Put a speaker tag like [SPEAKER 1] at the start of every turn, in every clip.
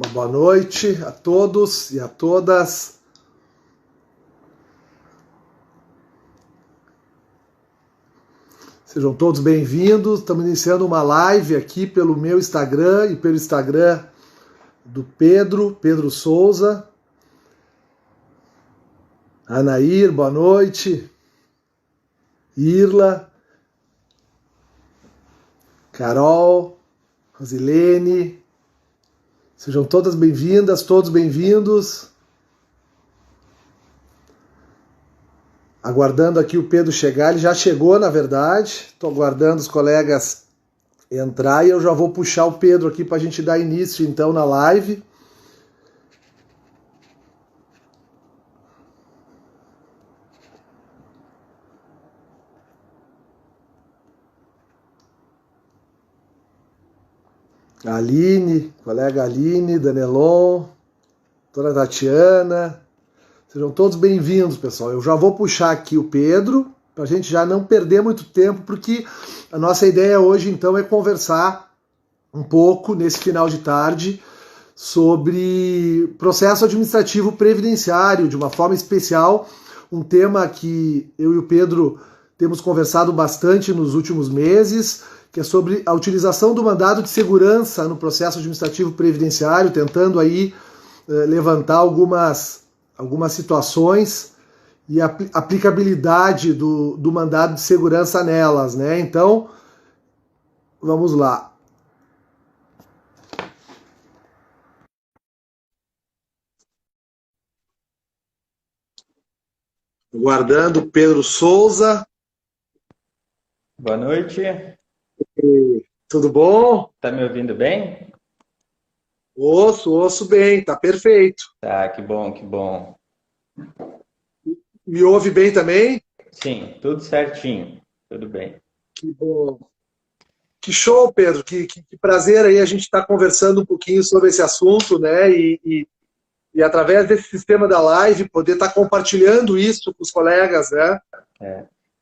[SPEAKER 1] Uma boa noite a todos e a todas. Sejam todos bem-vindos. Estamos iniciando uma live aqui pelo meu Instagram e pelo Instagram do Pedro Souza. Anair, boa noite. Irla, Carol, Rosilene. Sejam todas bem-vindas, todos bem-vindos. Aguardando aqui o Pedro chegar, ele já chegou, na verdade. Estou aguardando os colegas entrar e eu já vou puxar o Pedro aqui para a gente dar início, então, na live. A Aline, colega Aline, Danelon, doutora Tatiana. Sejam todos bem-vindos, pessoal. Eu já vou puxar aqui o Pedro, para a gente já não perder muito tempo, porque a nossa ideia hoje, então, é conversar um pouco, nesse final de tarde, sobre processo administrativo previdenciário, de uma forma especial, um tema que eu e o Pedro temos conversado bastante nos últimos meses, que é sobre a utilização do mandado de segurança no processo administrativo previdenciário, tentando aí levantar algumas situações e a aplicabilidade do mandado de segurança nelas, né? Então, vamos lá. Aguardando Pedro Souza.
[SPEAKER 2] Boa noite.
[SPEAKER 1] Tudo bom?
[SPEAKER 2] Tá me ouvindo bem?
[SPEAKER 1] Ouço bem, tá perfeito.
[SPEAKER 2] Tá, que bom, que bom.
[SPEAKER 1] Me ouve bem também?
[SPEAKER 2] Sim, tudo certinho, tudo bem.
[SPEAKER 1] Que bom. Que show, Pedro, que prazer aí a gente estar conversando um pouquinho sobre esse assunto, né? E através desse sistema da live poder estar compartilhando isso com os colegas, né?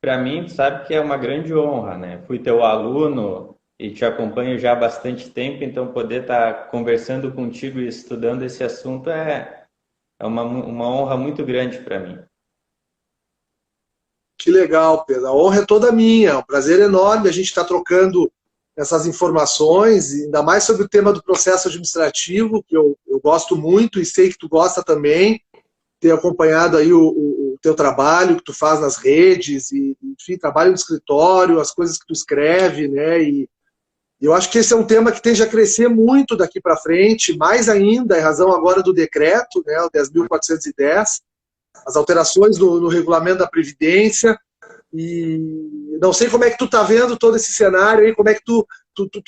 [SPEAKER 2] Para mim, tu sabe que é uma grande honra, né? Fui teu aluno e te acompanho já há bastante tempo, então poder estar conversando contigo e estudando esse assunto é uma honra muito grande para mim.
[SPEAKER 1] Que legal, Pedro. A honra é toda minha. É um prazer enorme a gente estar trocando essas informações, ainda mais sobre o tema do processo administrativo, que eu gosto muito e sei que tu gosta também. Ter acompanhado aí o teu trabalho que tu faz nas redes, e, enfim, trabalho no escritório, as coisas que tu escreve, né? E eu acho que esse é um tema que tende a crescer muito daqui para frente, mais ainda em razão agora do decreto, né, o 10.410, as alterações no regulamento da Previdência. E não sei como é que tu tá vendo todo esse cenário aí, como é que tu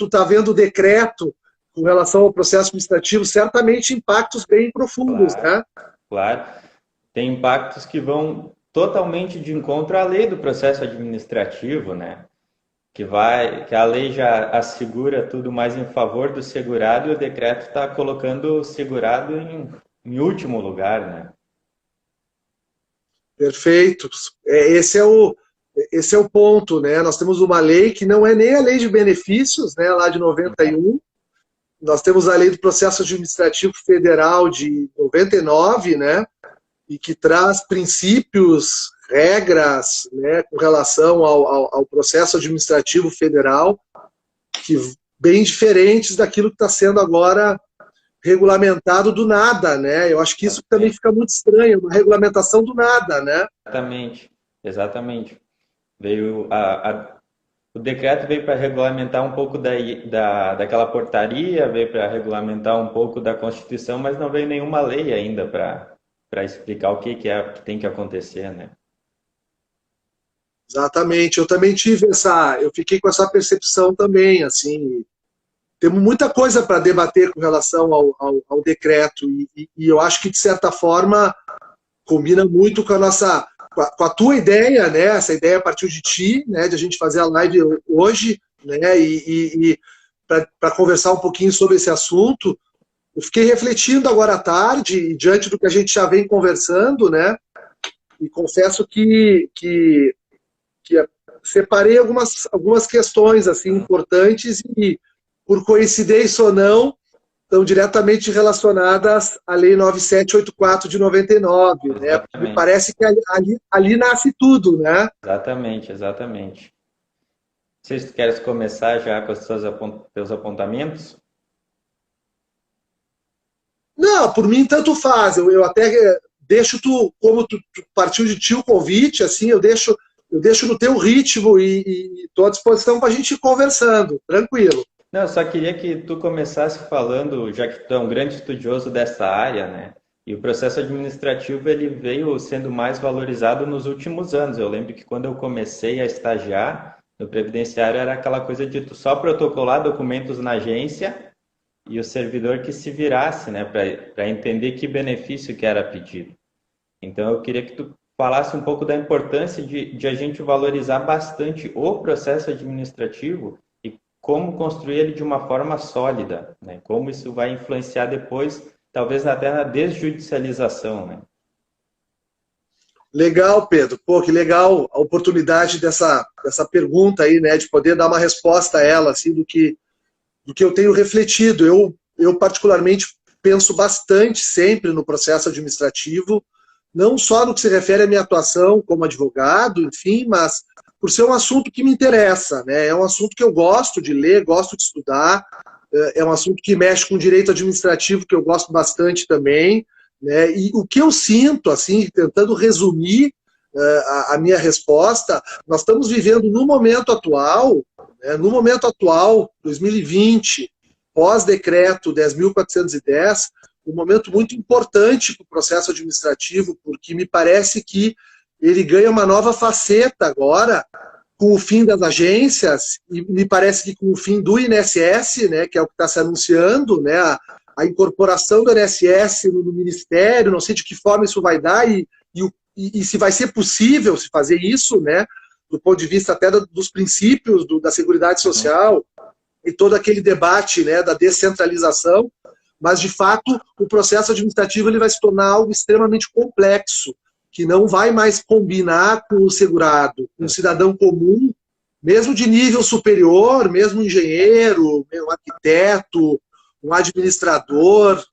[SPEAKER 1] tá vendo o decreto com relação ao processo administrativo, certamente impactos bem profundos,
[SPEAKER 2] Claro,
[SPEAKER 1] né?
[SPEAKER 2] claro. Tem impactos que vão totalmente de encontro à lei do processo administrativo, né? Que a lei já assegura tudo mais em favor do segurado e o decreto está colocando o segurado em último lugar, né?
[SPEAKER 1] Perfeito. Esse é o ponto, né? Nós temos uma lei que não é nem a lei de benefícios, né, lá de 91. Nós temos a lei do processo administrativo federal de 99, né? E que traz princípios, regras, né, com relação ao processo administrativo federal, que bem diferentes daquilo que está sendo agora regulamentado do nada, né? Eu acho que isso também fica muito estranho, uma regulamentação do nada, né?
[SPEAKER 2] Exatamente, exatamente. O decreto veio para regulamentar um pouco daquela portaria, veio para regulamentar um pouco da Constituição, mas não veio nenhuma lei ainda para explicar o que é que tem que acontecer, né?
[SPEAKER 1] Exatamente. Eu também eu fiquei com essa percepção também, assim. Temos muita coisa para debater com relação ao decreto e eu acho que, de certa forma, combina muito com com a tua ideia, né? Essa ideia partiu de ti, né? De a gente fazer a live hoje, né? E para conversar um pouquinho sobre esse assunto. Eu fiquei refletindo agora à tarde, diante do que a gente já vem conversando, né? E confesso que separei algumas questões assim importantes e, por coincidência ou não, estão diretamente relacionadas à Lei 9784 de 99, né? Me parece que ali nasce tudo, né?
[SPEAKER 2] Exatamente, exatamente. Não sei se tu queres começar já com os teus apontamentos.
[SPEAKER 1] Não, por mim tanto faz. Eu até deixo como tu partiu de ti o convite, assim, eu deixo no teu ritmo e estou à disposição para a gente ir conversando, tranquilo.
[SPEAKER 2] Não, eu só queria que tu começasse falando, já que tu é um grande estudioso dessa área, né? E o processo administrativo ele veio sendo mais valorizado nos últimos anos. Eu lembro que quando eu comecei a estagiar no previdenciário era aquela coisa de tu só protocolar documentos na agência e o servidor que se virasse, né, para entender que benefício que era pedido. Então eu queria que tu falasse um pouco da importância de a gente valorizar bastante o processo administrativo e como construir ele de uma forma sólida, né? Como isso vai influenciar depois, talvez até na desjudicialização, né?
[SPEAKER 1] Legal, Pedro. Pô, que legal a oportunidade dessa pergunta aí, né, de poder dar uma resposta a ela, assim, do que eu tenho refletido. Eu particularmente penso bastante sempre no processo administrativo, não só no que se refere à minha atuação como advogado, enfim, mas por ser um assunto que me interessa, né? É um assunto que eu gosto de ler, gosto de estudar, é um assunto que mexe com direito administrativo, que eu gosto bastante também, né? E o que eu sinto, assim, tentando resumir a minha resposta, nós estamos vivendo no momento atual, 2020, pós-decreto 10.410, um momento muito importante para o processo administrativo, porque me parece que ele ganha uma nova faceta agora, com o fim das agências, e me parece que com o fim do INSS, né, que é o que está se anunciando, né, a incorporação do INSS no Ministério, não sei de que forma isso vai dar, e se vai ser possível se fazer isso, né, do ponto de vista até dos princípios da Seguridade Social, e todo aquele debate, né, da descentralização, mas, de fato, o processo administrativo ele vai se tornar algo extremamente complexo, que não vai mais combinar com o segurado, com o cidadão comum, mesmo de nível superior, mesmo um engenheiro, um arquiteto, um administrador,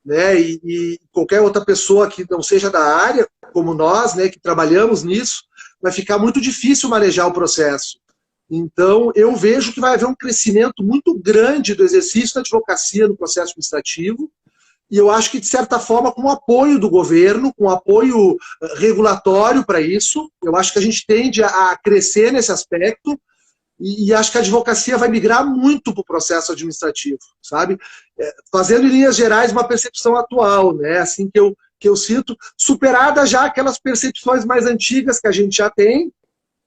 [SPEAKER 1] né, e qualquer outra pessoa que não seja da área, como nós, né, que trabalhamos nisso, vai ficar muito difícil manejar o processo. Então, eu vejo que vai haver um crescimento muito grande do exercício da advocacia no processo administrativo, e eu acho que, de certa forma, com o apoio do governo, com o apoio regulatório para isso, eu acho que a gente tende a crescer nesse aspecto, e acho que a advocacia vai migrar muito para o processo administrativo, sabe? Fazendo, em linhas gerais, uma percepção atual, né? Assim que eu sinto, superada já aquelas percepções mais antigas que a gente já tem,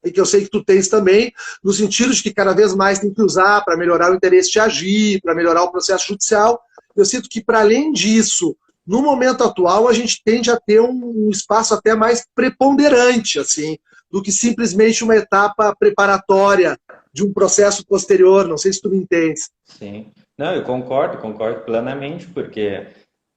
[SPEAKER 1] e que eu sei que tu tens também, no sentido de que cada vez mais tem que usar para melhorar o interesse de agir, para melhorar o processo judicial. Eu sinto que, para além disso, no momento atual, a gente tende a ter um espaço até mais preponderante, assim, do que simplesmente uma etapa preparatória de um processo posterior. Não sei se tu me entendes.
[SPEAKER 2] Sim. Não, eu concordo plenamente, porque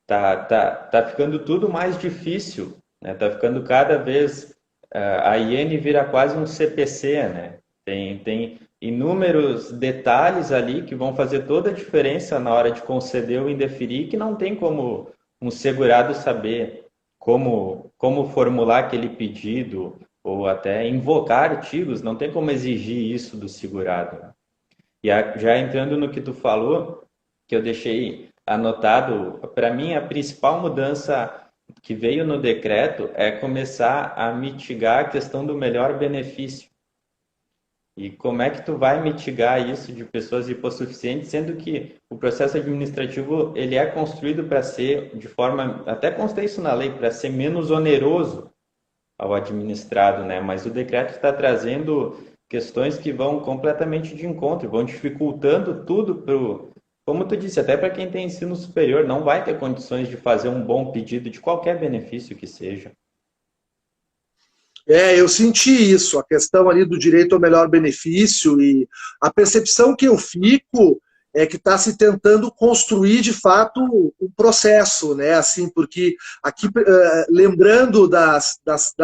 [SPEAKER 2] tá ficando tudo mais difícil, né? Tá ficando cada vez... A IN vira quase um CPC, né? Tem inúmeros detalhes ali que vão fazer toda a diferença na hora de conceder ou indeferir, que não tem como um segurado saber como formular aquele pedido ou até invocar artigos, não tem como exigir isso do segurado. E já entrando no que tu falou, que eu deixei anotado, para mim a principal mudança que veio no decreto é começar a mitigar a questão do melhor benefício. E como é que tu vai mitigar isso de pessoas hipossuficientes, sendo que o processo administrativo ele é construído para ser, de forma, até consta isso na lei, para ser menos oneroso ao administrado, né? Mas o decreto está trazendo questões que vão completamente de encontro, vão dificultando tudo para o... Como tu disse, até para quem tem ensino superior, não vai ter condições de fazer um bom pedido de qualquer benefício que seja.
[SPEAKER 1] Eu senti isso, a questão ali do direito ao melhor benefício, e a percepção que eu fico é que está se tentando construir, de fato, um processo, né? Assim, porque aqui, lembrando das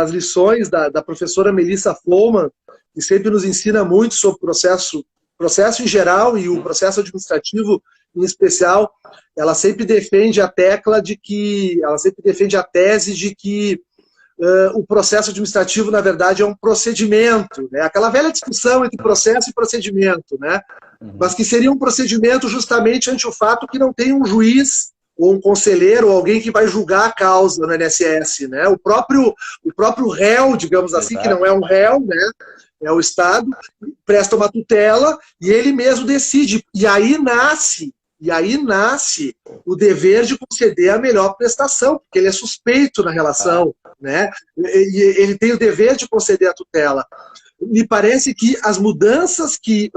[SPEAKER 1] lições da professora Melissa Follmann, que sempre nos ensina muito sobre processo em geral e o processo administrativo em especial, ela sempre defende a tese de que o processo administrativo, na verdade, é um procedimento, né? Aquela velha discussão entre processo e procedimento, né? Mas que seria um procedimento justamente ante o fato que não tem um juiz ou um conselheiro, ou alguém que vai julgar a causa no INSS, né? O próprio réu, digamos assim, que não é um réu, né? É o Estado, presta uma tutela e ele mesmo decide. E aí nasce o dever de conceder a melhor prestação, porque ele é suspeito na relação, né? E ele tem o dever de conceder a tutela. Me parece que as mudanças que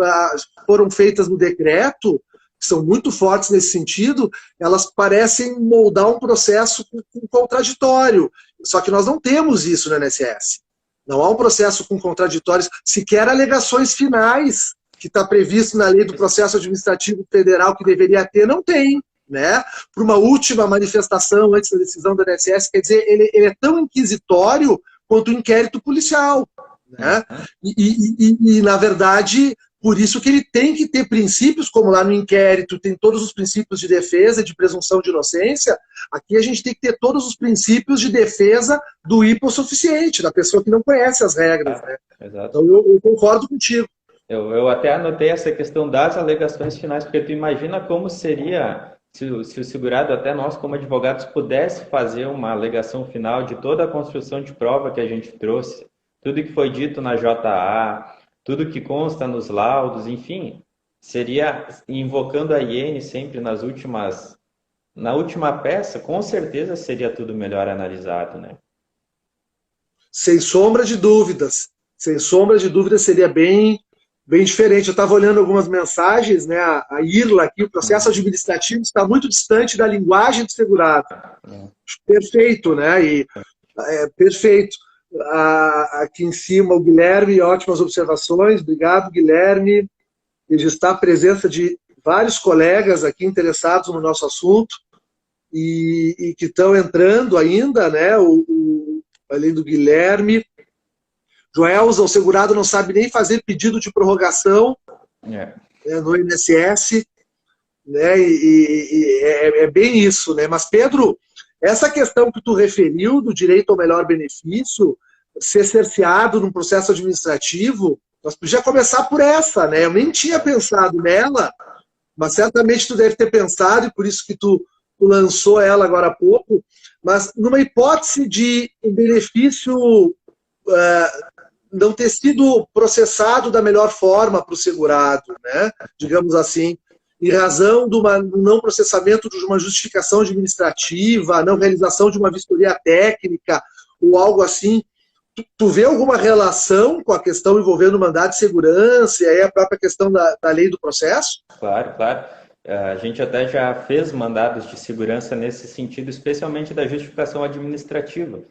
[SPEAKER 1] foram feitas no decreto, que são muito fortes nesse sentido, elas parecem moldar um processo com contraditório. Só que nós não temos isso no INSS. Não há um processo com contraditórios, sequer alegações finais, que está previsto na lei do processo administrativo federal que deveria ter, não tem, né? Por uma última manifestação antes da decisão do INSS, quer dizer, ele é tão inquisitório quanto o inquérito policial, né? E, na verdade, por isso que ele tem que ter princípios, como lá no inquérito tem todos os princípios de defesa, de presunção de inocência, aqui a gente tem que ter todos os princípios de defesa do hipossuficiente, da pessoa que não conhece as regras, né?
[SPEAKER 2] Exato.
[SPEAKER 1] Então eu concordo contigo.
[SPEAKER 2] Eu até anotei essa questão das alegações finais, porque tu imagina como seria se o segurado, até nós como advogados, pudesse fazer uma alegação final de toda a construção de prova que a gente trouxe, tudo que foi dito na JA, tudo que consta nos laudos, enfim, seria invocando a IN sempre na última peça, com certeza seria tudo melhor analisado, né?
[SPEAKER 1] Sem sombra de dúvidas. Sem sombra de dúvidas seria bem diferente. Eu estava olhando algumas mensagens, né? A Irla aqui, o processo administrativo está muito distante da linguagem do segurado. Perfeito, né? Perfeito. Aqui em cima o Guilherme, ótimas observações. Obrigado, Guilherme. Registrar a presença de vários colegas aqui interessados no nosso assunto e que estão entrando ainda, né? Além do Guilherme. Joelza, o segurado não sabe nem fazer pedido de prorrogação no INSS, né? É bem isso, né? Mas, Pedro, essa questão que tu referiu do direito ao melhor benefício, ser cerceado num processo administrativo, nós podíamos começar por essa, né? Eu nem tinha pensado nela, mas certamente tu deve ter pensado, e por isso que tu lançou ela agora há pouco, mas numa hipótese de um benefício não ter sido processado da melhor forma para o segurado, né? Digamos assim, em razão do não processamento de uma justificação administrativa, não realização de uma vistoria técnica ou algo assim. Tu vê alguma relação com a questão envolvendo o mandado de segurança e aí a própria questão da lei do processo?
[SPEAKER 2] Claro, claro. A gente até já fez mandados de segurança nesse sentido, especialmente da justificação administrativa,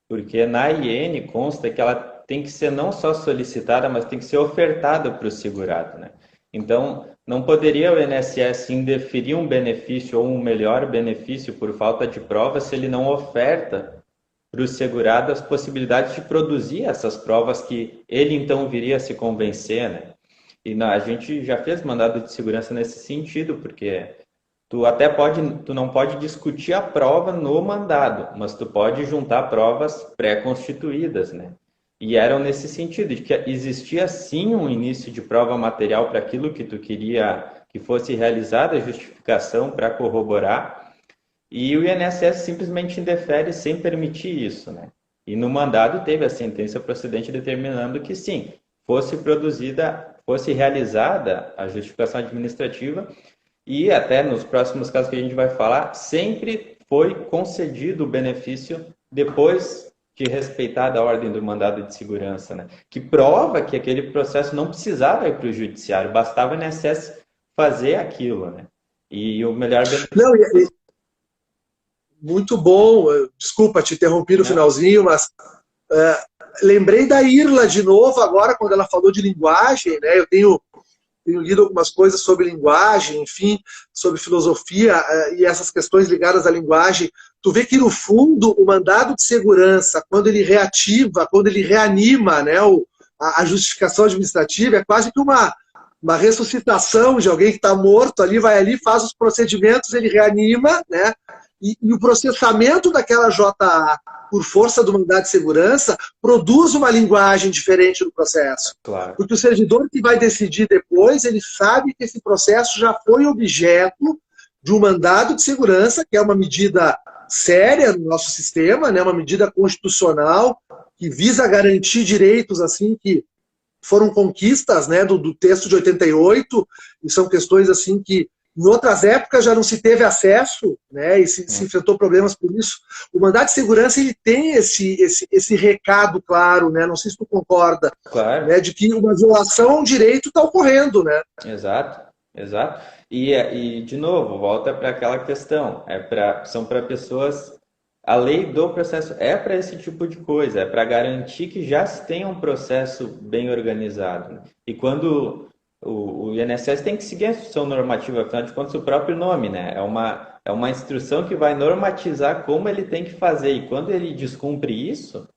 [SPEAKER 2] porque na IN consta que ela tem que ser não só solicitada, mas tem que ser ofertada para o segurado, né? Então, não poderia o INSS indeferir um benefício ou um melhor benefício por falta de prova se ele não oferta para o segurado as possibilidades de produzir essas provas que ele então viria a se convencer, né? E a gente já fez mandado de segurança nesse sentido, porque tu não pode discutir a prova no mandado, mas tu pode juntar provas pré-constituídas, né? E eram nesse sentido, de que existia sim um início de prova material para aquilo que tu queria que fosse realizada a justificação para corroborar, e o INSS simplesmente indefere sem permitir isso, né? E no mandado teve a sentença procedente determinando que sim, fosse realizada a justificação administrativa, e até nos próximos casos que a gente vai falar, sempre foi concedido o benefício depois de respeitada a ordem do mandado de segurança, né? Que prova que aquele processo não precisava ir para o judiciário, bastava o INSS fazer aquilo, né? E o melhor benefício...
[SPEAKER 1] Não, muito bom, desculpa te interromper no finalzinho, mas lembrei da Irla de novo agora, quando ela falou de linguagem, né? Eu tenho lido algumas coisas sobre linguagem, enfim, sobre filosofia e essas questões ligadas à linguagem. Tu vê que, no fundo, o mandado de segurança, quando ele reativa, quando ele reanima, né, a justificação administrativa, é quase que uma uma ressuscitação de alguém que está morto ali, vai ali, faz os procedimentos, ele reanima, né? E o processamento daquela JA, por força do mandado de segurança, produz uma linguagem diferente do processo.
[SPEAKER 2] Claro.
[SPEAKER 1] Porque o servidor que vai decidir depois, ele sabe que esse processo já foi objeto de um mandado de segurança, que é uma medida séria no nosso sistema, né? Uma medida constitucional que visa garantir direitos assim que foram conquistas, né, do texto de 88, e são questões assim que em outras épocas já não se teve acesso, né, e se enfrentou problemas por isso. O mandado de segurança ele tem esse recado claro, né, não sei se tu concorda,
[SPEAKER 2] claro,
[SPEAKER 1] né, de que uma violação a um direito está ocorrendo, né?
[SPEAKER 2] Exato, exato. E de novo, volta para aquela questão, são para pessoas. A lei do processo é para esse tipo de coisa, é para garantir que já se tenha um processo bem organizado, né? E quando o INSS tem que seguir a instrução normativa, afinal de contas, o próprio nome, né? É uma instrução que vai normatizar como ele tem que fazer. E quando ele descumpre isso,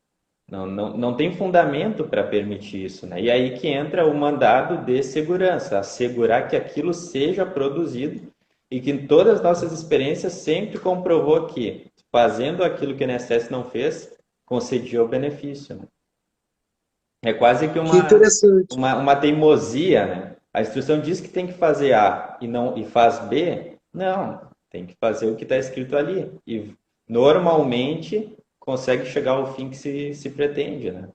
[SPEAKER 2] não tem fundamento para permitir isso, né? E aí que entra o mandado de segurança, assegurar que aquilo seja produzido e que todas as nossas experiências sempre comprovou que fazendo aquilo que o INSS não fez, concedia o benefício, né? É quase que uma teimosia, né? A instrução diz que tem que fazer A e faz B. Não, tem que fazer o que está escrito ali. E normalmente consegue chegar ao fim que se pretende, né?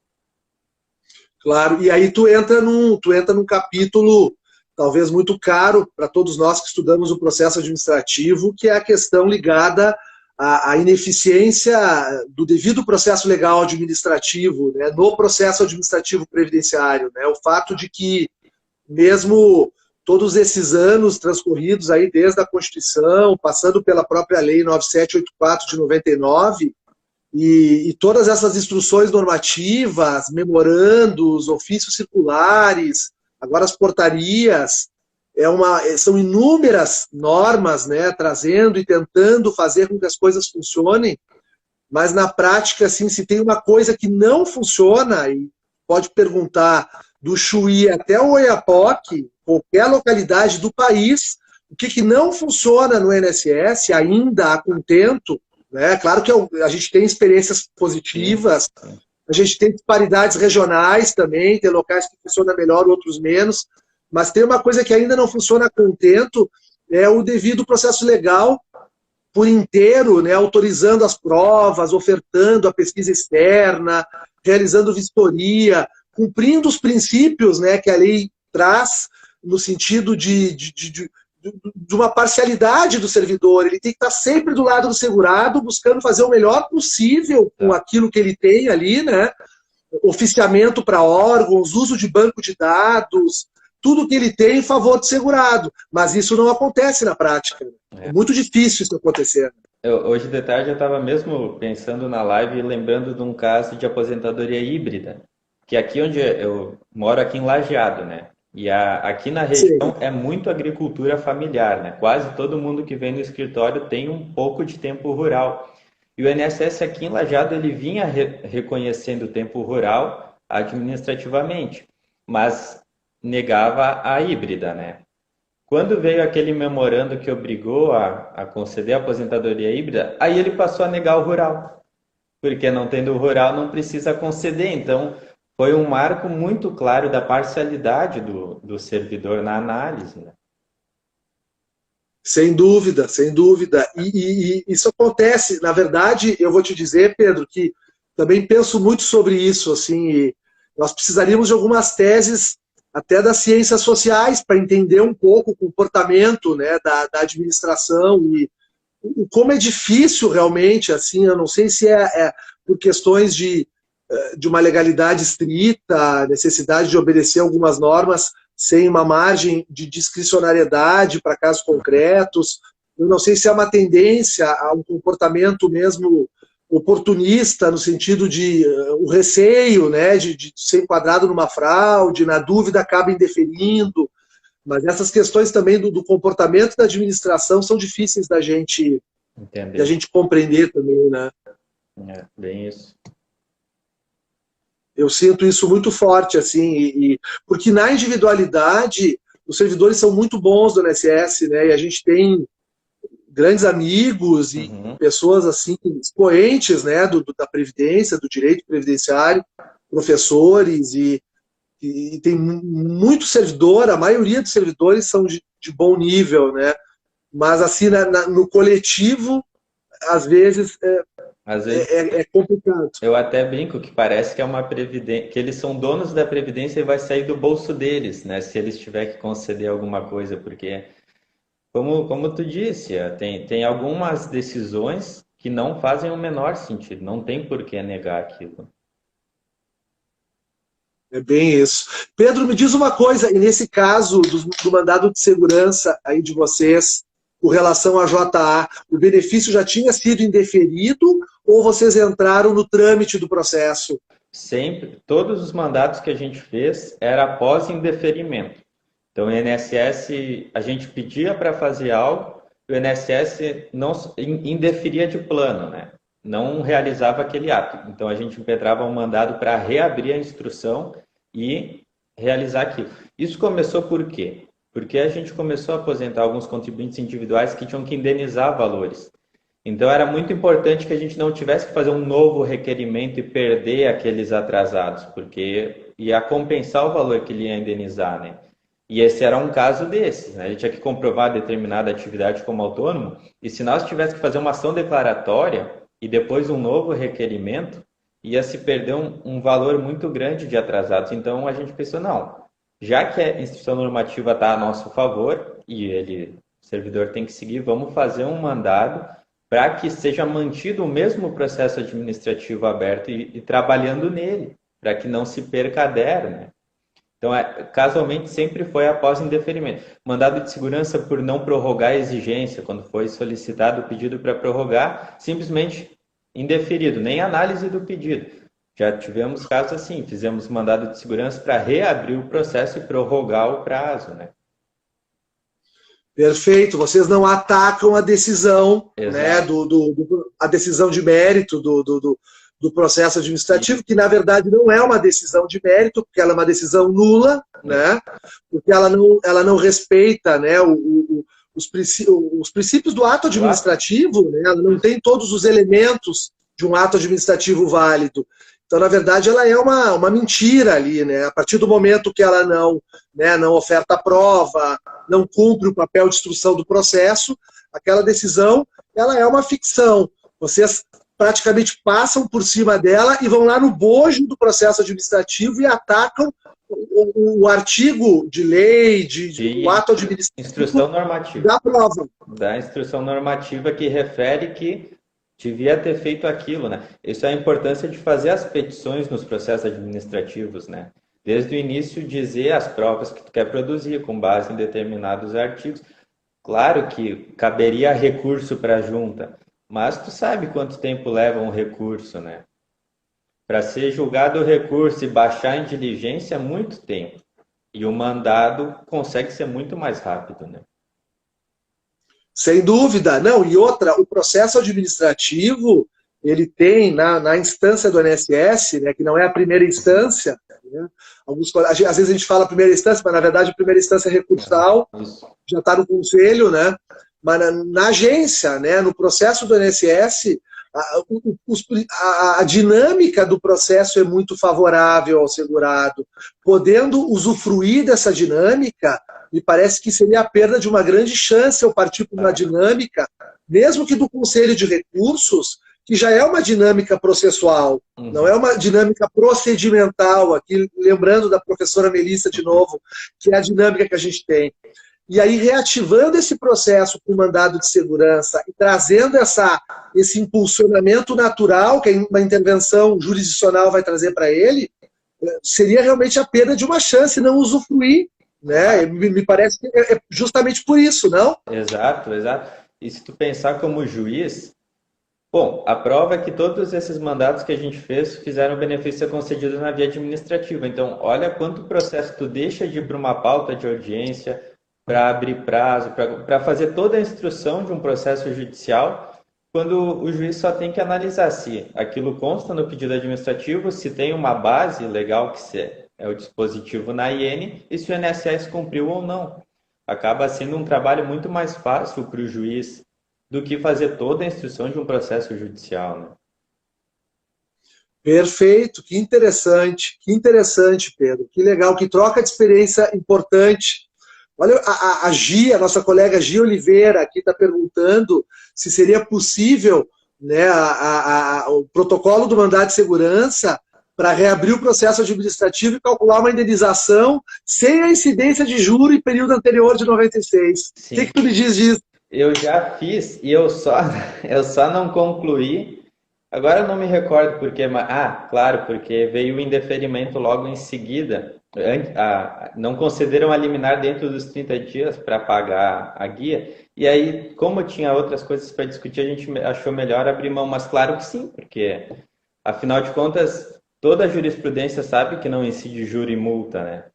[SPEAKER 1] Claro, e aí tu entra num capítulo talvez muito caro para todos nós que estudamos o processo administrativo, que é a questão ligada à ineficiência do devido processo legal administrativo, né, no processo administrativo previdenciário, né, o fato de que mesmo todos esses anos transcorridos aí desde a Constituição, passando pela própria Lei 9784 de 99, e todas essas instruções normativas, memorandos, ofícios circulares, agora as portarias, são inúmeras normas, né, trazendo e tentando fazer com que as coisas funcionem, mas na prática, assim, se tem uma coisa que não funciona, e pode perguntar do Chuí até o Oiapoque, qualquer localidade do país, o que não funciona no INSS, ainda a contento, né? Claro que a gente tem experiências positivas, a gente tem disparidades regionais também, tem locais que funcionam melhor, outros menos, mas tem uma coisa que ainda não funciona a contento, é o devido processo legal por inteiro, né, autorizando as provas, ofertando a pesquisa externa, realizando vistoria, cumprindo os princípios, né, que a lei traz no sentido de uma parcialidade do servidor. Ele tem que estar sempre do lado do segurado, buscando fazer o melhor possível com aquilo que ele tem ali, né? Oficiamento para órgãos, uso de banco de dados, tudo que ele tem em favor do segurado. Mas isso não acontece na prática. É muito difícil isso acontecer.
[SPEAKER 2] Hoje de tarde eu estava mesmo pensando na live e lembrando de um caso de aposentadoria híbrida, que aqui onde eu moro, aqui em Lajeado, né? E aqui na região é muito agricultura familiar, né? Quase todo mundo que vem no escritório tem um pouco de tempo rural. E o INSS aqui em Lajeado, ele vinha reconhecendo o tempo rural administrativamente, mas negava a híbrida, né? Quando veio aquele memorando que obrigou a conceder a aposentadoria híbrida, aí ele passou a negar o rural. Porque não tendo o rural, não precisa conceder. Então, foi um marco muito claro da parcialidade do servidor na análise, né?
[SPEAKER 1] Sem dúvida, sem dúvida. E isso acontece. Na verdade, eu vou te dizer, Pedro, que também penso muito sobre isso. Assim, nós precisaríamos de algumas teses até das ciências sociais para entender um pouco o comportamento, né, da administração e como é difícil realmente. Assim, eu não sei se é por questões de uma legalidade estrita, necessidade de obedecer algumas normas sem uma margem de discricionariedade para casos concretos. Eu não sei se é uma tendência a um comportamento mesmo oportunista, no sentido de o receio, né, de ser enquadrado numa fraude, na dúvida acaba indeferindo. Mas essas questões também do comportamento da administração são difíceis da gente compreender também, né?
[SPEAKER 2] É, bem isso.
[SPEAKER 1] Eu sinto isso muito forte, assim, porque na individualidade os servidores são muito bons do INSS, né? E a gente tem grandes amigos e pessoas assim expoentes, né, da previdência, do direito previdenciário, professores e tem muito servidor, a maioria dos servidores são de bom nível, né? Mas assim no coletivo às vezes é complicado.
[SPEAKER 2] Eu até brinco que parece que é uma previdência, que eles são donos da previdência e vai sair do bolso deles, né? Se eles tiver que conceder alguma coisa, porque como tu disse, tem algumas decisões que não fazem o menor sentido, não tem por que negar aquilo.
[SPEAKER 1] É bem isso. Pedro, me diz uma coisa, e nesse caso do mandado de segurança aí de vocês, com relação à JA, o benefício já tinha sido indeferido ou vocês entraram no trâmite do processo?
[SPEAKER 2] Sempre, todos os mandatos que a gente fez era após indeferimento. Então, o INSS, a gente pedia para fazer algo, o INSS não indeferia de plano, né? Não realizava aquele ato. Então, a gente impetrava um mandado para reabrir a instrução e realizar aquilo. Isso começou por quê? Porque a gente começou a aposentar alguns contribuintes individuais que tinham que indenizar valores. Então, era muito importante que a gente não tivesse que fazer um novo requerimento e perder aqueles atrasados, porque ia compensar o valor que ele ia indenizar, né? E esse era um caso desses, né? Ele tinha que comprovar determinada atividade como autônomo, e se nós tivéssemos que fazer uma ação declaratória e depois um novo requerimento, ia se perder um valor muito grande de atrasados. Então, a gente pensou, não, já que a instrução normativa está a nosso favor, e o servidor tem que seguir, vamos fazer um mandado para que seja mantido o mesmo processo administrativo aberto e trabalhando nele, para que não se perca a DER, né? Então, casualmente, sempre foi após indeferimento. Mandado de segurança por não prorrogar a exigência, quando foi solicitado o pedido para prorrogar, simplesmente indeferido, nem análise do pedido. Já tivemos casos assim, fizemos mandado de segurança para reabrir o processo e prorrogar o prazo, né?
[SPEAKER 1] Perfeito, vocês não atacam a decisão,
[SPEAKER 2] Exato.
[SPEAKER 1] né, a decisão de mérito do processo administrativo, que na verdade não é uma decisão de mérito, porque ela é uma decisão nula, né, porque ela não respeita, né, os princípios do ato administrativo, né, ela não tem todos os elementos de um ato administrativo válido. Então, na verdade, ela é uma mentira ali, né? A partir do momento que ela não oferta a prova, não cumpre o papel de instrução do processo, aquela decisão ela é uma ficção. Vocês praticamente passam por cima dela e vão lá no bojo do processo administrativo e atacam o artigo de lei, o ato administrativo
[SPEAKER 2] instrução normativa.
[SPEAKER 1] Da prova.
[SPEAKER 2] Da instrução normativa que refere que devia ter feito aquilo, né? Isso é a importância de fazer as petições nos processos administrativos, né? Desde o início dizer as provas que tu quer produzir com base em determinados artigos. Claro que caberia recurso para a junta, mas tu sabe quanto tempo leva um recurso, né? Para ser julgado o recurso e baixar em diligência, é muito tempo. E o mandado consegue ser muito mais rápido, né?
[SPEAKER 1] Sem dúvida. Não, e outra, o processo administrativo, ele tem na instância do INSS, né, que não é a primeira instância, né, às vezes a gente fala primeira instância, mas na verdade a primeira instância é recursal, já está no conselho, né, mas na agência, né, no processo do INSS, a dinâmica do processo é muito favorável ao segurado. Podendo usufruir dessa dinâmica, me parece que seria a perda de uma grande chance eu partir para uma dinâmica, mesmo que do Conselho de Recursos, que já é uma dinâmica processual, não é uma dinâmica procedimental, aqui lembrando da professora Melissa de novo, que é a dinâmica que a gente tem. E aí, reativando esse processo com mandado de segurança e trazendo esse impulsionamento natural que uma intervenção jurisdicional vai trazer para ele, seria realmente a perda de uma chance, não usufruir, né? Me parece que é justamente por isso, não?
[SPEAKER 2] Exato, exato. E se tu pensar como juiz, bom, a prova é que todos esses mandados que a gente fez fizeram benefício ser concedido na via administrativa. Então, olha quanto processo tu deixa de ir para uma pauta de audiência, para abrir prazo, para fazer toda a instrução de um processo judicial, quando o juiz só tem que analisar se aquilo consta no pedido administrativo, se tem uma base legal é o dispositivo na IN e se o INSS cumpriu ou não. Acaba sendo um trabalho muito mais fácil para o juiz do que fazer toda a instrução de um processo judicial, né?
[SPEAKER 1] Perfeito, que interessante, Pedro, que legal, que troca de experiência importante. Olha, a Gia, nossa colega Gia Oliveira, aqui está perguntando se seria possível, né, o protocolo do mandado de segurança para reabrir o processo administrativo e calcular uma indenização sem a incidência de juro em período anterior de 96.
[SPEAKER 2] Sim.
[SPEAKER 1] O que tu me diz disso?
[SPEAKER 2] Eu já fiz e eu só não concluí. Agora eu não me recordo porque, claro, porque veio o indeferimento logo em seguida. Não concederam a liminar dentro dos 30 dias para pagar a guia. E aí, como tinha outras coisas para discutir, a gente achou melhor abrir mão. Mas claro que sim, porque, afinal de contas, toda a jurisprudência sabe que não incide juro e multa, né?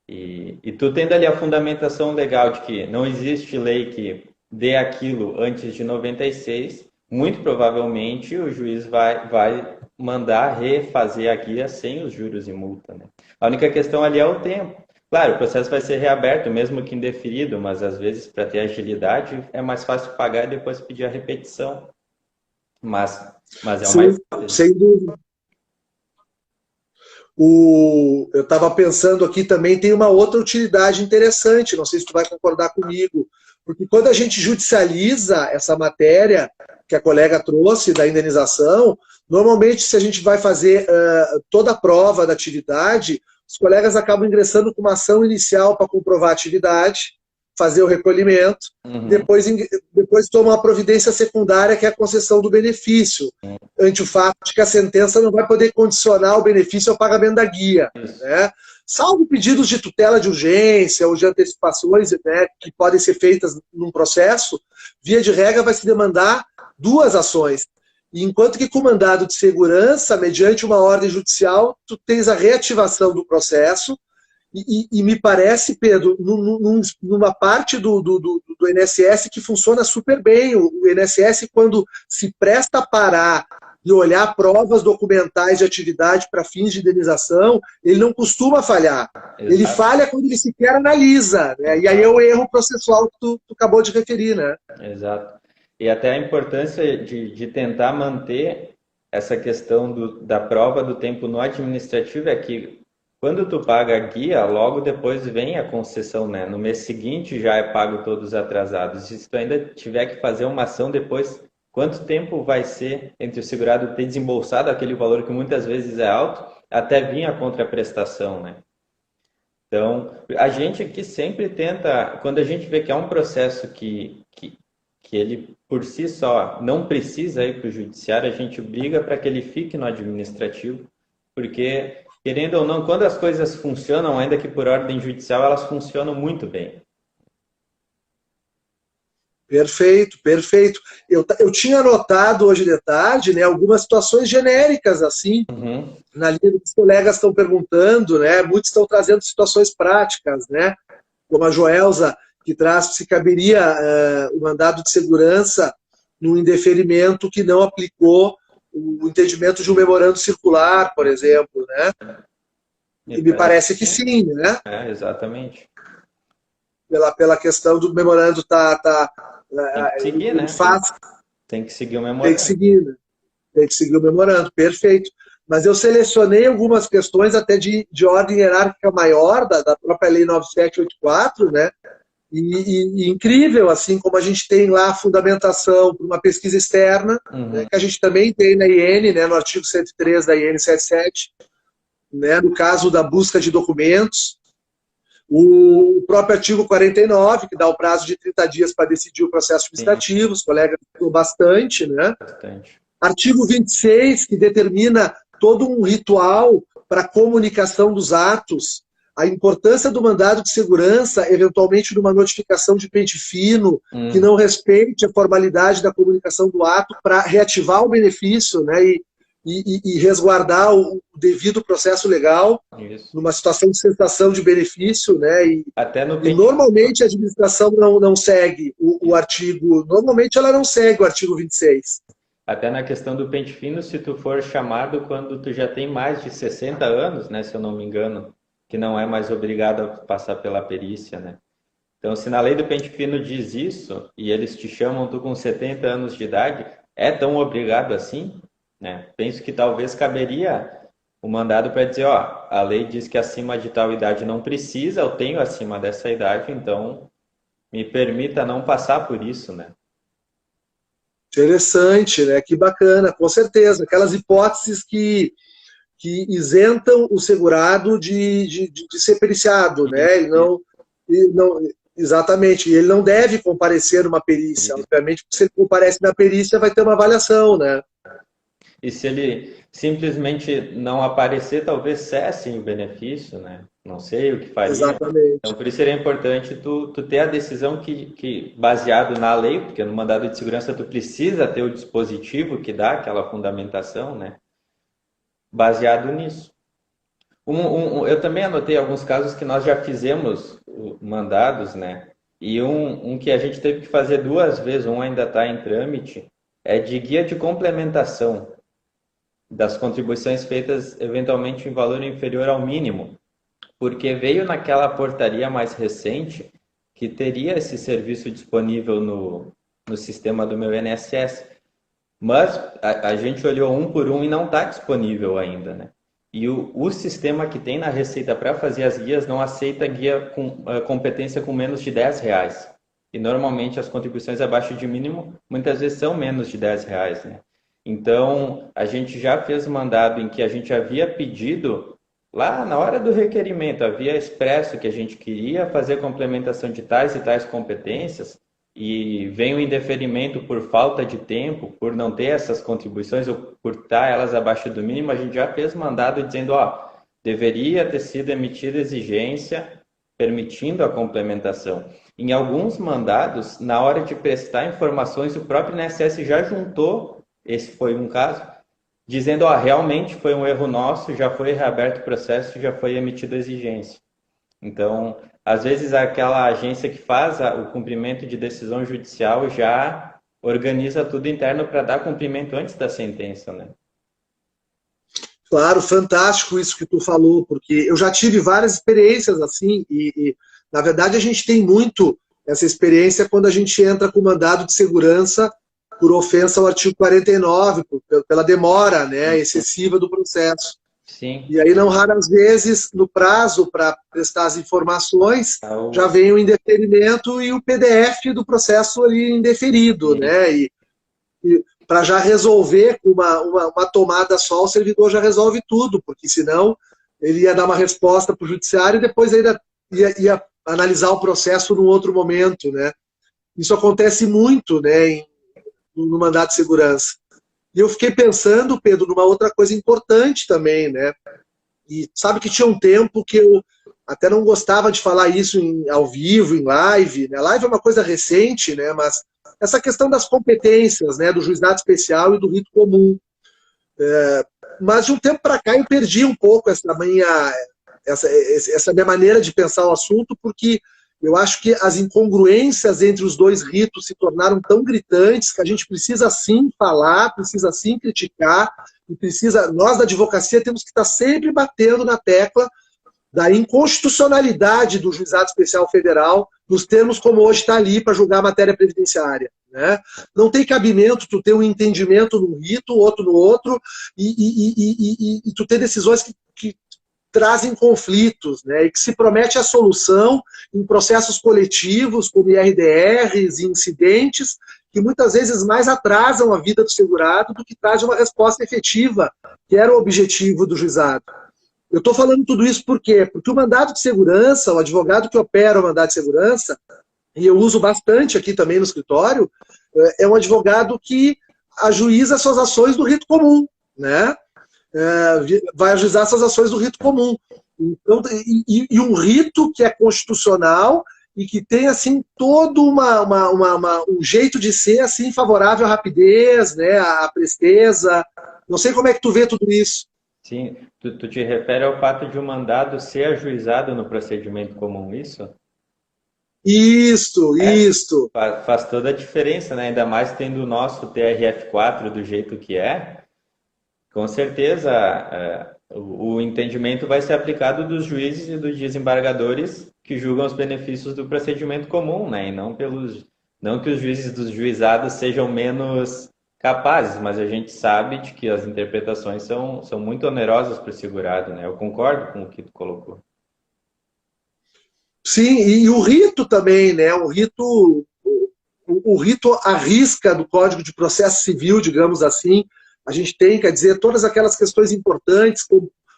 [SPEAKER 2] E tu tendo ali a fundamentação legal de que não existe lei que dê aquilo antes de 96, muito provavelmente o juiz vai mandar refazer a guia sem os juros e multa, né? A única questão ali é o tempo. Claro, o processo vai ser reaberto, mesmo que indeferido, mas às vezes, para ter agilidade, é mais fácil pagar e depois pedir a repetição. Mas é o mais fácil.
[SPEAKER 1] Sem dúvida. Eu estava pensando aqui também, tem uma outra utilidade interessante, não sei se tu vai concordar comigo, porque quando a gente judicializa essa matéria que a colega trouxe da indenização, normalmente se a gente vai fazer toda a prova da atividade, os colegas acabam ingressando com uma ação inicial para comprovar a atividade, fazer o recolhimento, depois tomam a providência secundária, que é a concessão do benefício, ante o fato de que a sentença não vai poder condicionar o benefício ao pagamento da guia, né? Salvo pedidos de tutela de urgência ou de antecipações, né, que podem ser feitas num processo, via de regra vai se demandar duas ações. E enquanto que com mandado de segurança, mediante uma ordem judicial, tu tens a reativação do processo. E me parece, Pedro, numa parte do INSS que funciona super bem. O INSS, quando se presta a parar e olhar provas documentais de atividade para fins de indenização, ele não costuma falhar. Exato. Ele falha quando ele sequer analisa, né? E aí é o erro processual que tu acabou de referir, né?
[SPEAKER 2] Exato. E até a importância de tentar manter essa questão da prova do tempo no administrativo é que quando tu paga a guia, logo depois vem a concessão, né? No mês seguinte já é pago todos os atrasados. E se tu ainda tiver que fazer uma ação depois, quanto tempo vai ser entre o segurado ter desembolsado aquele valor que muitas vezes é alto, até vir a contraprestação, né? Então, a gente aqui sempre tenta, quando a gente vê que é um processo que ele por si só não precisa ir para o judiciário, a gente briga para que ele fique no administrativo, porque, querendo ou não, quando as coisas funcionam, ainda que por ordem judicial, elas funcionam muito bem.
[SPEAKER 1] Perfeito, perfeito. Eu tinha anotado hoje de tarde, né, algumas situações genéricas, assim, na linha do que os colegas estão perguntando, né, muitos estão trazendo situações práticas, né, como a Joelza, que traz se caberia o mandado de segurança no indeferimento que não aplicou o entendimento de um memorando circular, por exemplo, né? E me parece que sim, né?
[SPEAKER 2] É, exatamente.
[SPEAKER 1] Pela questão do memorando
[SPEAKER 2] tem que seguir, né? Tem que seguir o memorando.
[SPEAKER 1] Tem que seguir, né? Tem que seguir o memorando, perfeito. Mas eu selecionei algumas questões até de ordem hierárquica maior, da própria Lei 9784, né? E incrível, assim como a gente tem lá a fundamentação para uma pesquisa externa, né, que a gente também tem na IN, né, no artigo 103 da IN 77, né, no caso da busca de documentos, o próprio artigo 49, que dá o prazo de 30 dias para decidir o processo administrativo, os colegas falam bastante, né? Bastante. Artigo 26, que determina todo um ritual para a comunicação dos atos, a importância do mandado de segurança, eventualmente numa notificação de pente fino, que não respeite a formalidade da comunicação do ato para reativar o benefício, né, e resguardar o devido processo legal. Isso. Numa situação de cessação de benefício, né, e normalmente a administração não segue o artigo, normalmente ela não segue o artigo 26.
[SPEAKER 2] Até na questão do pente fino, se tu for chamado quando tu já tem mais de 60 anos, né, se eu não me engano, que não é mais obrigado a passar pela perícia, né? Então, se na lei do pente fino diz isso, e eles te chamam tu com 70 anos de idade, é tão obrigado assim? Né? Penso que talvez caberia o mandado para dizer, ó, a lei diz que acima de tal idade não precisa, eu tenho acima dessa idade, então me permita não passar por isso, né?
[SPEAKER 1] Interessante, né? Que bacana, com certeza. Aquelas hipóteses que isentam o segurado de ser periciado, né? E não, exatamente, e ele não deve comparecer numa perícia. Obviamente, se ele comparece na perícia, vai ter uma avaliação, né?
[SPEAKER 2] E se ele simplesmente não aparecer, talvez cesse o benefício, né? Não sei o que faria. Então,
[SPEAKER 1] Exatamente.
[SPEAKER 2] por isso seria importante tu ter a decisão baseado na lei, porque no mandado de segurança tu precisa ter o dispositivo que dá aquela fundamentação, né? Baseado nisso. Eu também anotei alguns casos que nós já fizemos mandados, né? E um que a gente teve que fazer 2 vezes, um ainda está em trâmite, é de guia de complementação das contribuições feitas eventualmente em valor inferior ao mínimo, porque veio naquela portaria mais recente que teria esse serviço disponível no sistema do meu INSS, mas a gente olhou um por um e não está disponível ainda, né? E o sistema que tem na Receita para fazer as guias não aceita guia com competência com menos de R$ 10. E normalmente as contribuições abaixo de mínimo muitas vezes são menos de R$ 10, né? Então, a gente já fez um mandado em que a gente havia pedido, lá na hora do requerimento, havia expresso que a gente queria fazer complementação de tais e tais competências, e vem o indeferimento por falta de tempo, por não ter essas contribuições, ou por estar elas abaixo do mínimo, a gente já fez mandado dizendo, ó, deveria ter sido emitida exigência permitindo a complementação. Em alguns mandados, na hora de prestar informações, o próprio INSS já juntou. Esse foi um caso, dizendo, ó, realmente foi um erro nosso, já foi reaberto o processo, já foi emitida a exigência. Então, às vezes aquela agência que faz o cumprimento de decisão judicial já organiza tudo interno para dar cumprimento antes da sentença, né?
[SPEAKER 1] Claro, fantástico isso que tu falou, porque eu já tive várias experiências assim, na verdade a gente tem muito essa experiência quando a gente entra com mandado de segurança por ofensa ao artigo 49, pela demora, né, excessiva do processo.
[SPEAKER 2] Sim.
[SPEAKER 1] E aí, não raras vezes, no prazo para prestar as informações, já vem o indeferimento e o PDF do processo ali indeferido, né? E para já resolver com uma tomada só, o servidor já resolve tudo, porque senão ele ia dar uma resposta para o judiciário e depois ainda ia analisar o processo num outro momento, né? Isso acontece muito, né, no mandado de segurança. E eu fiquei pensando, Pedro, numa outra coisa importante também, né? E sabe que tinha um tempo que eu até não gostava de falar isso ao vivo, em live, né? Live é uma coisa recente, né? Mas essa questão das competências, né? Do juizado especial e do rito comum. Mas de um tempo para cá eu perdi um pouco essa minha maneira de pensar o assunto, porque eu acho que as incongruências entre os dois ritos se tornaram tão gritantes que a gente precisa sim falar, precisa sim criticar, e nós da advocacia temos que estar sempre batendo na tecla da inconstitucionalidade do Juizado Especial Federal, nos termos como hoje está ali para julgar a matéria previdenciária, né? Não tem cabimento tu ter um entendimento num rito, outro no outro, e tu ter decisões que trazem conflitos, né, e que se promete a solução em processos coletivos, como IRDRs e incidentes, que muitas vezes mais atrasam a vida do segurado do que trazem uma resposta efetiva, que era o objetivo do juizado. Eu estou falando tudo isso por quê? Porque o mandado de segurança, o advogado que opera o mandado de segurança, e eu uso bastante aqui também no escritório, é um advogado que ajuiza suas ações do rito comum, né? Vai ajuizar essas ações do rito comum. Então, e um rito que é constitucional e que tem assim todo um jeito de ser assim favorável à rapidez, né, à presteza. Não sei como é que tu vê tudo isso.
[SPEAKER 2] Sim, tu te refere ao fato de o mandado ser ajuizado no procedimento comum, isso?
[SPEAKER 1] Isso.
[SPEAKER 2] Faz toda a diferença, né? Ainda mais tendo o nosso TRF4 do jeito que é. Com certeza, O entendimento vai ser aplicado dos juízes e dos desembargadores que julgam os benefícios do procedimento comum, né? E não que os juízes dos juizados sejam menos capazes, mas a gente sabe de que as interpretações são muito onerosas para o segurado, né? Eu concordo com o que tu colocou.
[SPEAKER 1] Sim, e o rito também, né? O rito à risca do Código de Processo Civil, digamos assim. A gente tem, quer dizer, todas aquelas questões importantes.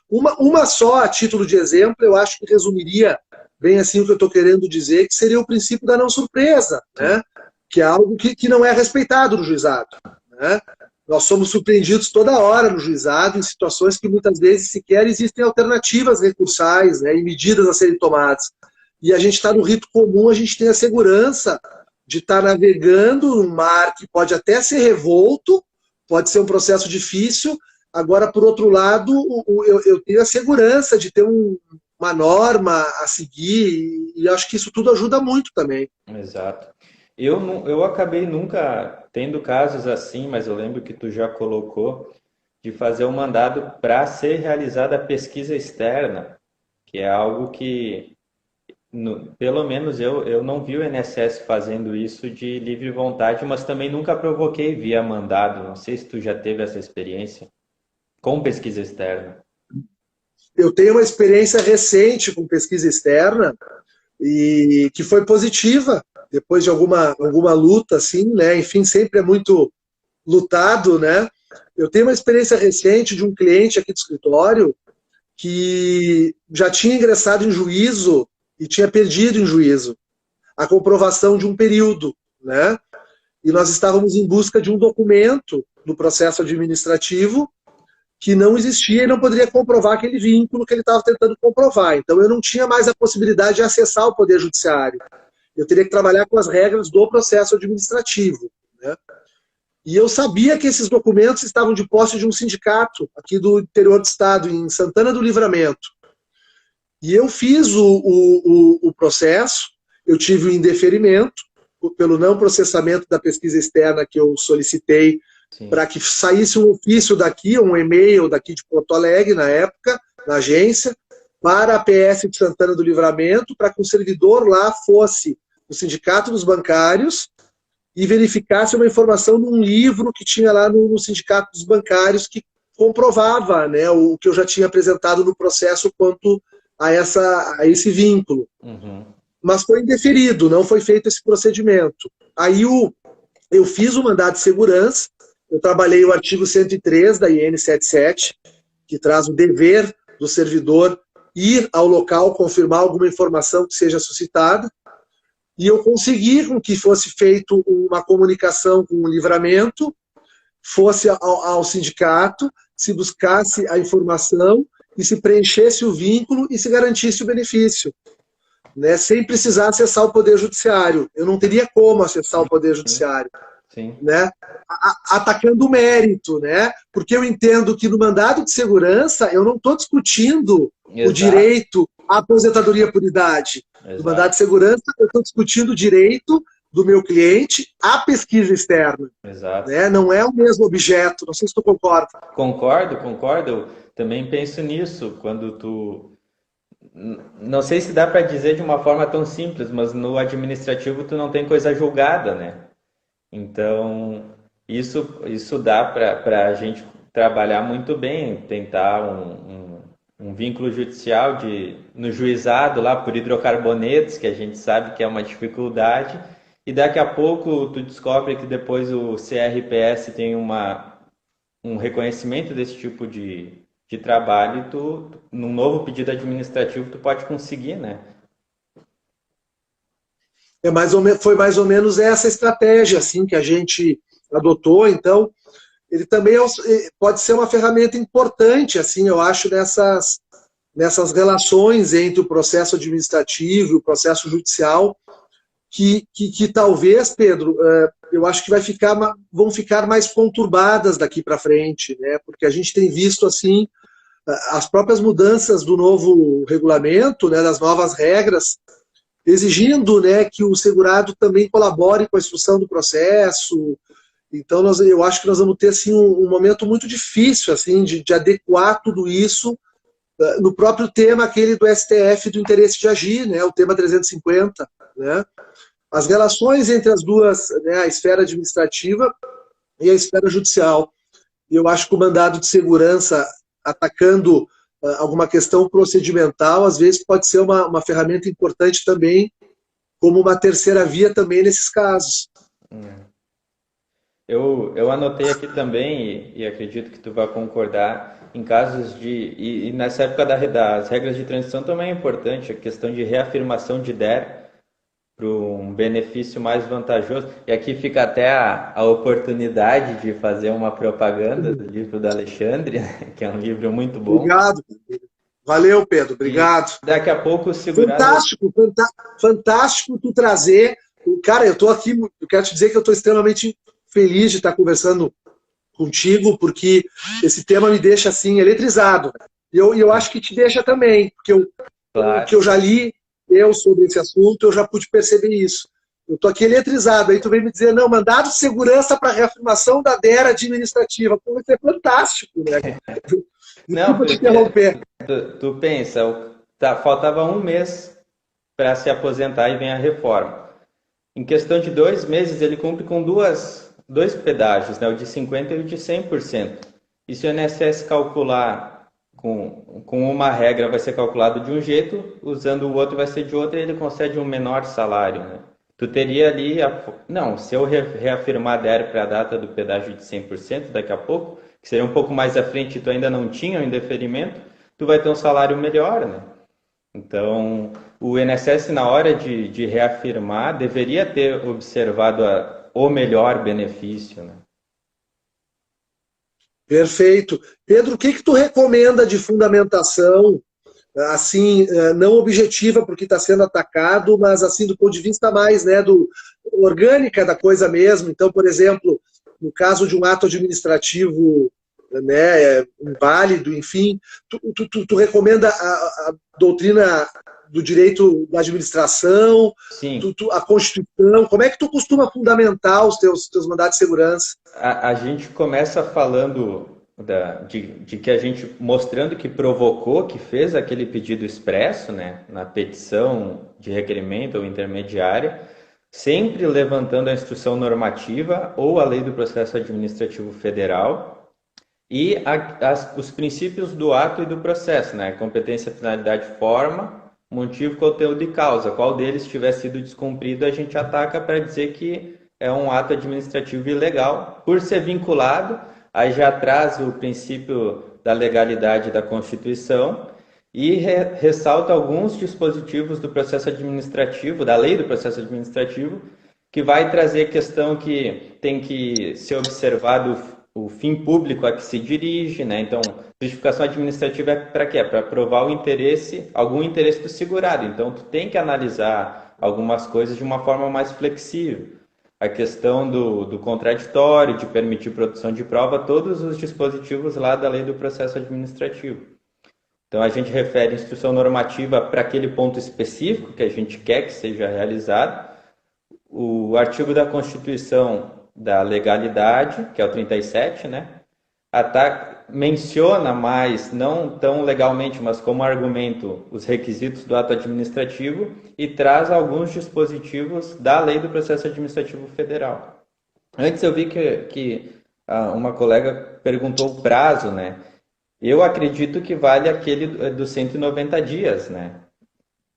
[SPEAKER 1] Uma só, a título de exemplo, eu acho que resumiria bem assim o que eu estou querendo dizer, que seria o princípio da não surpresa, né? Que é algo que não é respeitado no juizado, né? Nós somos surpreendidos toda hora no juizado em situações que muitas vezes sequer existem alternativas recursais, né, e medidas a serem tomadas. E a gente está no rito comum, a gente tem a segurança de estar navegando num mar que pode até ser revolto, pode ser um processo difícil. Agora, por outro lado, eu tenho a segurança de ter uma norma a seguir, e acho que isso tudo ajuda muito também.
[SPEAKER 2] Exato. Eu acabei nunca tendo casos assim, mas eu lembro que tu já colocou de fazer um mandado para ser realizada a pesquisa externa, que é algo que, pelo menos eu não vi o INSS fazendo isso de livre vontade, mas também nunca provoquei via mandado. Não sei se tu já teve essa experiência com pesquisa externa.
[SPEAKER 1] Eu tenho uma experiência recente com pesquisa externa e que foi positiva, depois de alguma luta, assim, né? Enfim, sempre é muito lutado, né? Eu tenho uma experiência recente de um cliente aqui do escritório que já tinha ingressado em juízo e tinha perdido em juízo a comprovação de um período, né? E nós estávamos em busca de um documento no processo administrativo que não existia e não poderia comprovar aquele vínculo que ele estava tentando comprovar. Então eu não tinha mais a possibilidade de acessar o Poder Judiciário. Eu teria que trabalhar com as regras do processo administrativo, né? E eu sabia que esses documentos estavam de posse de um sindicato aqui do interior do estado, em Santana do Livramento. E eu fiz o processo, eu tive o indeferimento pelo não processamento da pesquisa externa que eu solicitei para que saísse um ofício daqui, um e-mail daqui de Porto Alegre, na época, na agência, para a PS de Santana do Livramento, para que o servidor lá fosse o Sindicato dos Bancários e verificasse uma informação num livro que tinha lá no Sindicato dos Bancários que comprovava, né, o que eu já tinha apresentado no processo quanto a esse vínculo.
[SPEAKER 2] Uhum.
[SPEAKER 1] Mas foi indeferido, não foi feito esse procedimento. Aí eu fiz o mandado de segurança, eu trabalhei o artigo 103 da IN 77, que traz o dever do servidor ir ao local confirmar alguma informação que seja suscitada, e eu consegui com que fosse feito uma comunicação com o Livramento, fosse ao sindicato, se buscasse a informação e se preenchesse o vínculo e se garantisse o benefício, né, sem precisar acessar o Poder Judiciário. Eu não teria como acessar o Poder Judiciário.
[SPEAKER 2] Sim.
[SPEAKER 1] Né, atacando o mérito, né, porque eu entendo que no mandado de segurança eu não estou discutindo o direito à aposentadoria por idade. No mandado de segurança eu estou discutindo o direito do meu cliente à pesquisa externa.
[SPEAKER 2] Exato.
[SPEAKER 1] Né, não é o mesmo objeto, não sei se tu concorda.
[SPEAKER 2] Concordo. Eu também penso nisso, quando tu... Não sei se dá para dizer de uma forma tão simples, mas no administrativo tu não tem coisa julgada, né? Então, isso dá para a gente trabalhar muito bem, tentar um vínculo judicial no juizado lá por hidrocarbonetos, que a gente sabe que é uma dificuldade, e daqui a pouco tu descobre que depois o CRPS tem um reconhecimento desse tipo de trabalho e tu, num novo pedido administrativo, tu pode conseguir, né?
[SPEAKER 1] Foi mais ou menos essa estratégia assim, que a gente adotou. Então, ele também pode ser uma ferramenta importante, assim, eu acho, nessas relações entre o processo administrativo e o processo judicial, que talvez, Pedro, eu acho que vão ficar mais conturbadas daqui para frente, né? Porque a gente tem visto assim as próprias mudanças do novo regulamento, né, das novas regras, exigindo, né, que o segurado também colabore com a instrução do processo, Então eu acho que nós vamos ter assim, um momento muito difícil assim, de adequar tudo isso no próprio tema aquele do STF do interesse de agir, né, o tema 350, né, as relações entre as duas, né, a esfera administrativa e a esfera judicial. E eu acho que o mandado de segurança atacando alguma questão procedimental, às vezes pode ser uma ferramenta importante também, como uma terceira via também nesses casos.
[SPEAKER 2] Eu anotei aqui também, e acredito que tu vai concordar, em casos de. E nessa época das regras de transição também é importante, a questão de reafirmação de DER para um benefício mais vantajoso. E aqui fica até a oportunidade de fazer uma propaganda do livro do Alexandre, né, que é um livro muito bom.
[SPEAKER 1] Obrigado. Valeu, Pedro. Obrigado.
[SPEAKER 2] E daqui a pouco o segurado...
[SPEAKER 1] Fantástico tu trazer. Cara, eu tô aqui, eu quero te dizer que eu estou extremamente feliz de estar conversando contigo, porque esse tema me deixa assim eletrizado. E eu acho que te deixa também, porque
[SPEAKER 2] Claro.
[SPEAKER 1] o que eu já li sobre esse assunto, eu já pude perceber isso. Eu estou aqui eletrizado, aí tu vem me dizer, não, mandado de segurança para reafirmação da DER administrativa. Pô, isso é fantástico, né?
[SPEAKER 2] Não,
[SPEAKER 1] porque te interromper.
[SPEAKER 2] Tu pensa, faltava um mês para se aposentar e vem a reforma. Em questão de 2 meses, ele cumpre com dois pedágios, né? O de 50% e o de 100%. E se o INSS calcular com uma regra, vai ser calculado de um jeito, usando o outro vai ser de outro, e ele concede um menor salário, né? Tu teria ali... Não, se eu reafirmar a DER para a data do pedágio de 100% daqui a pouco, que seria um pouco mais à frente e tu ainda não tinha o indeferimento, tu vai ter um salário melhor, né? Então, o INSS, na hora de reafirmar, deveria ter observado o melhor benefício, né?
[SPEAKER 1] Perfeito. Pedro, o que tu recomenda de fundamentação, assim, não objetiva porque está sendo atacado, mas assim do ponto de vista mais, né, orgânica da coisa mesmo? Então, por exemplo, no caso de um ato administrativo, né, inválido, enfim, tu recomenda a doutrina do direito da administração,
[SPEAKER 2] Sim.
[SPEAKER 1] A Constituição, como é que tu costuma fundamentar os teus mandados de segurança?
[SPEAKER 2] A gente começa falando de que a gente, mostrando que provocou, que fez aquele pedido expresso, né, na petição de requerimento ou intermediária, sempre levantando a instrução normativa ou a lei do processo administrativo federal e os princípios do ato e do processo, né, competência, finalidade, forma, motivo, conteúdo e causa. Qual deles tiver sido descumprido, a gente ataca para dizer que é um ato administrativo ilegal. Por ser vinculado, aí já traz o princípio da legalidade da Constituição e ressalta alguns dispositivos do processo administrativo, da lei do processo administrativo, que vai trazer questão que tem que ser observado o fim público a que se dirige, né? Então, justificação administrativa é para quê? É para provar algum interesse do segurado. Então, tu tem que analisar algumas coisas de uma forma mais flexível. A questão do contraditório, de permitir produção de prova, todos os dispositivos lá da lei do processo administrativo. Então, a gente refere instrução normativa para aquele ponto específico que a gente quer que seja realizado. O artigo da Constituição da legalidade, que é o 37, né? Menciona mais, não tão legalmente, mas como argumento, os requisitos do ato administrativo e traz alguns dispositivos da lei do processo administrativo federal. Antes eu vi que uma colega perguntou o prazo, né? Eu acredito que vale aquele dos 190 dias, né?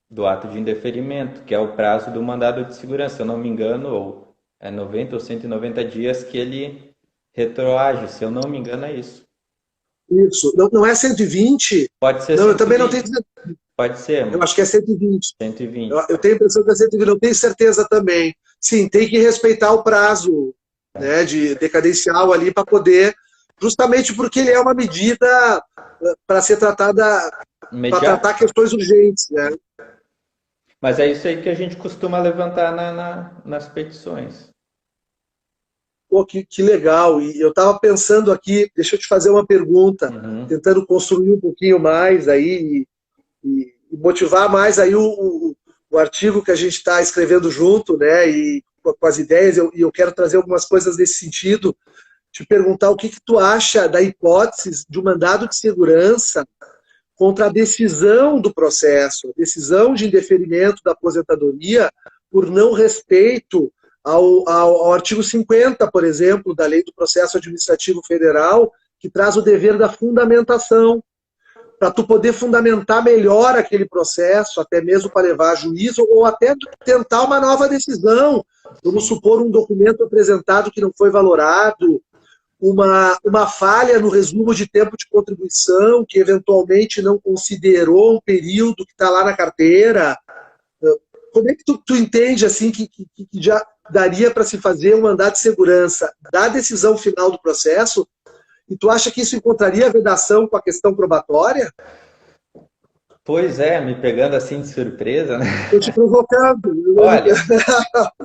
[SPEAKER 2] Do ato de indeferimento, que é o prazo do mandado de segurança, se eu não me engano, ou é 90 ou 190 dias que ele retroage, se eu não me engano é isso.
[SPEAKER 1] Isso, não é 120?
[SPEAKER 2] Pode ser
[SPEAKER 1] não,
[SPEAKER 2] 120.
[SPEAKER 1] Eu também não tenho...
[SPEAKER 2] Pode ser.
[SPEAKER 1] Eu acho que é 120.
[SPEAKER 2] 120.
[SPEAKER 1] Eu tenho a impressão que é 120, não tenho certeza também. Sim, tem que respeitar o prazo, né, de decadencial ali para poder, justamente porque ele é uma medida para ser tratada, para tratar questões urgentes, né?
[SPEAKER 2] Mas é isso aí que a gente costuma levantar nas petições.
[SPEAKER 1] Pô, que legal. E eu estava pensando aqui, deixa eu te fazer uma pergunta, tentando construir um pouquinho mais aí e motivar mais aí o artigo que a gente está escrevendo junto, né? E com as ideias, e eu quero trazer algumas coisas nesse sentido, te perguntar o que tu acha da hipótese de um mandado de segurança contra a decisão do processo, a decisão de indeferimento da aposentadoria por não respeito ao artigo 50, por exemplo, da Lei do Processo Administrativo Federal, que traz o dever da fundamentação, para tu poder fundamentar melhor aquele processo, até mesmo para levar a juízo, ou até tentar uma nova decisão. Vamos supor um documento apresentado que não foi valorado, uma falha no resumo de tempo de contribuição, que eventualmente não considerou um período que está lá na carteira. Como é que tu entende assim, que já daria para se fazer um mandado de segurança da decisão final do processo? E tu acha que isso encontraria vedação com a questão probatória?
[SPEAKER 2] Pois é, me pegando assim de surpresa, né?
[SPEAKER 1] Estou te provocando.
[SPEAKER 2] Olha,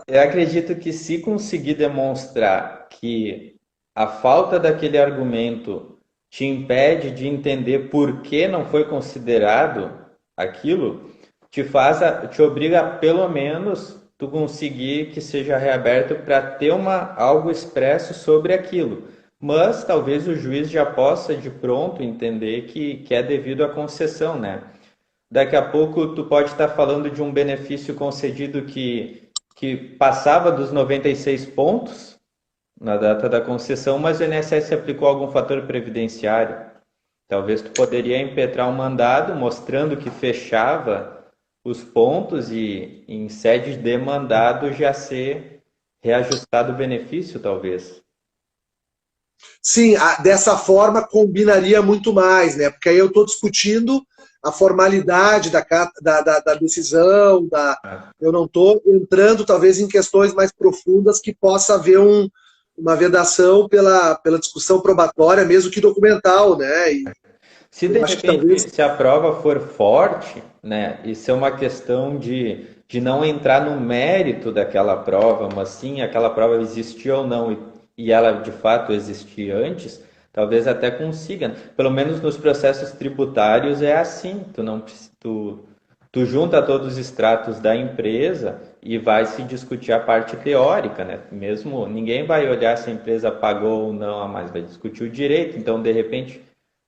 [SPEAKER 2] eu acredito que se conseguir demonstrar que a falta daquele argumento te impede de entender por que não foi considerado aquilo, te obriga a, pelo menos, tu conseguir que seja reaberto para ter algo expresso sobre aquilo. Mas talvez o juiz já possa de pronto entender que é devido à concessão, né? Daqui a pouco tu pode estar falando de um benefício concedido que passava dos 96 pontos na data da concessão, mas o INSS aplicou algum fator previdenciário. Talvez tu poderia impetrar um mandado mostrando que fechava os pontos e em sede de mandado já ser reajustado o benefício, talvez.
[SPEAKER 1] Sim, dessa forma combinaria muito mais, né? Porque aí eu estou discutindo a formalidade da decisão, eu não estou entrando talvez em questões mais profundas que possa haver uma vedação pela discussão probatória, mesmo que documental, né? E
[SPEAKER 2] se de repente, se a prova for forte, né, isso é uma questão de não entrar no mérito daquela prova, mas sim aquela prova existia ou não, e ela de fato existia antes, talvez até consiga. Pelo menos nos processos tributários é assim, tu junta todos os extratos da empresa e vai se discutir a parte teórica, né? Mesmo ninguém vai olhar se a empresa pagou ou não a mais, vai discutir o direito. Então, de repente,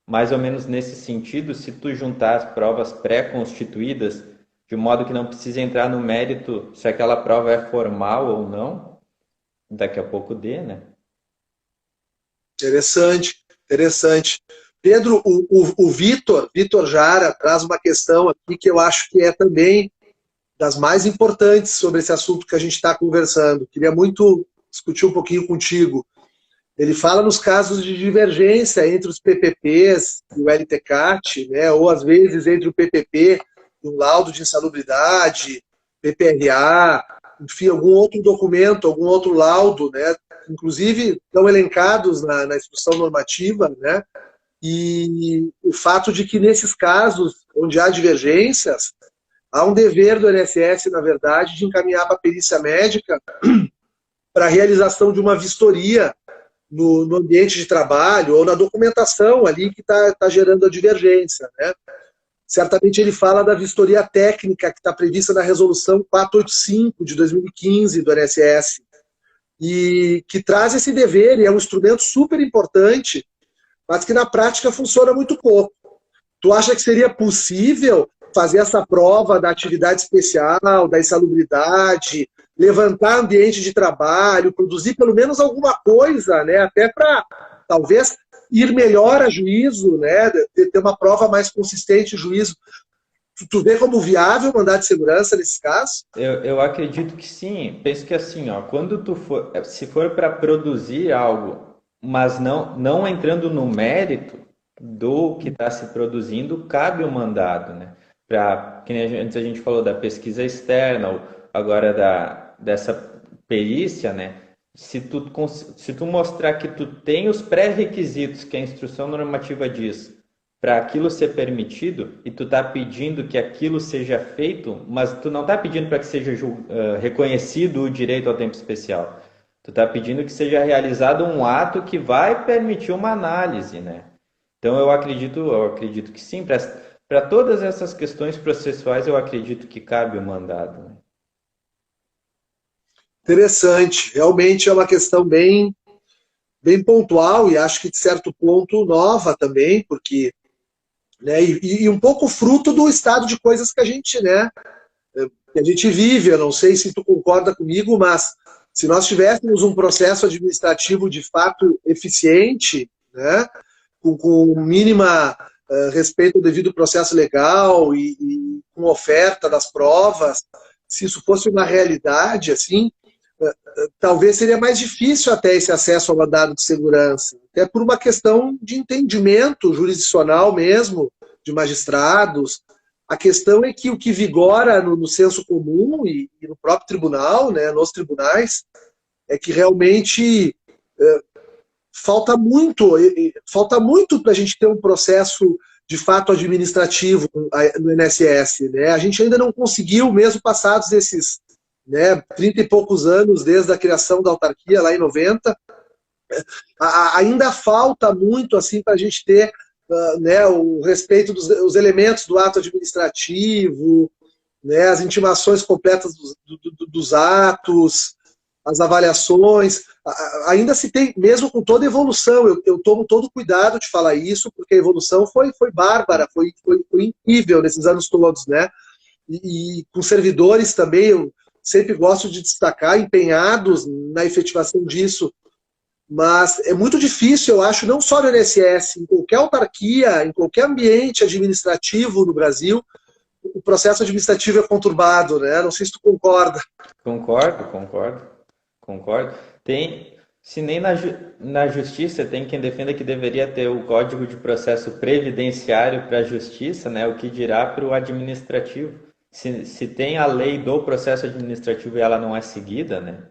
[SPEAKER 2] mais ou menos nesse sentido, se tu juntar as provas pré-constituídas, de modo que não precisa entrar no mérito se aquela prova é formal ou não, daqui a pouco dê, né?
[SPEAKER 1] Interessante, interessante. Pedro, o Vitor Jara traz uma questão aqui que eu acho que é também das mais importantes sobre esse assunto que a gente está conversando. Queria muito discutir um pouquinho contigo. Ele fala nos casos de divergência entre os PPPs e o LTCAT, né, ou às vezes entre o PPP e um laudo de insalubridade, PPRA, enfim, algum outro documento, algum outro laudo, né, inclusive estão elencados na instrução normativa, né, e o fato de que nesses casos onde há divergências, há um dever do INSS, na verdade, de encaminhar para a perícia médica para a realização de uma vistoria no ambiente de trabalho ou na documentação ali que está gerando a divergência, né? Certamente ele fala da vistoria técnica que está prevista na resolução 485 de 2015 do INSS e que traz esse dever e é um instrumento super importante, mas que na prática funciona muito pouco. Tu acha que seria possível fazer essa prova da atividade especial, da insalubridade, levantar ambiente de trabalho, produzir pelo menos alguma coisa, né, até para talvez ir melhor a juízo, né, ter uma prova mais consistente em juízo? Tu vê como viável mandar de segurança nesses casos?
[SPEAKER 2] Eu acredito que sim. Penso que assim, ó, quando se for para produzir algo, mas não entrando no mérito do que está se produzindo, cabe o mandado, né? Que nem antes a gente falou da pesquisa externa, ou agora dessa perícia, né? Se tu mostrar que tu tem os pré-requisitos que a instrução normativa diz para aquilo ser permitido e tu tá pedindo que aquilo seja feito, mas tu não tá pedindo para que seja reconhecido o direito ao tempo especial. Tu tá pedindo que seja realizado um ato que vai permitir uma análise, né? Então eu acredito que sim, para todas essas questões processuais eu acredito que cabe o mandado, né?
[SPEAKER 1] Interessante. Realmente é uma questão bem pontual e acho que de certo ponto nova também, porque, né, e um pouco fruto do estado de coisas que a gente, né, que a gente vive. Eu não sei se tu concorda comigo, mas se nós tivéssemos um processo administrativo de fato eficiente, né, com mínima respeito ao devido processo legal e com oferta das provas, se isso fosse uma realidade, assim, talvez seria mais difícil até esse acesso ao mandado de segurança, até por uma questão de entendimento jurisdicional mesmo, de magistrados. A questão é que o que vigora no senso comum e no próprio tribunal, né, nos tribunais, é que realmente falta muito para a gente ter um processo de fato administrativo no INSS. Né? A gente ainda não conseguiu, mesmo passados esses, né, 30 e poucos anos desde a criação da autarquia, lá em 90, ainda falta muito assim, para a gente ter né, o respeito dos elementos do ato administrativo, né, as intimações completas dos atos, as avaliações. Ainda se tem, mesmo com toda a evolução, eu tomo todo cuidado de falar isso, porque a evolução foi bárbara, foi incrível nesses anos todos, né? E com servidores também, eu sempre gosto de destacar, empenhados na efetivação disso, mas é muito difícil, eu acho, não só no INSS, em qualquer autarquia, em qualquer ambiente administrativo no Brasil, o processo administrativo é conturbado, né? Não sei se tu concorda.
[SPEAKER 2] Concordo. Se nem na justiça tem quem defenda que deveria ter o Código de Processo Previdenciário para a justiça, né? O que dirá para o administrativo? Se tem a lei do processo administrativo e ela não é seguida, né?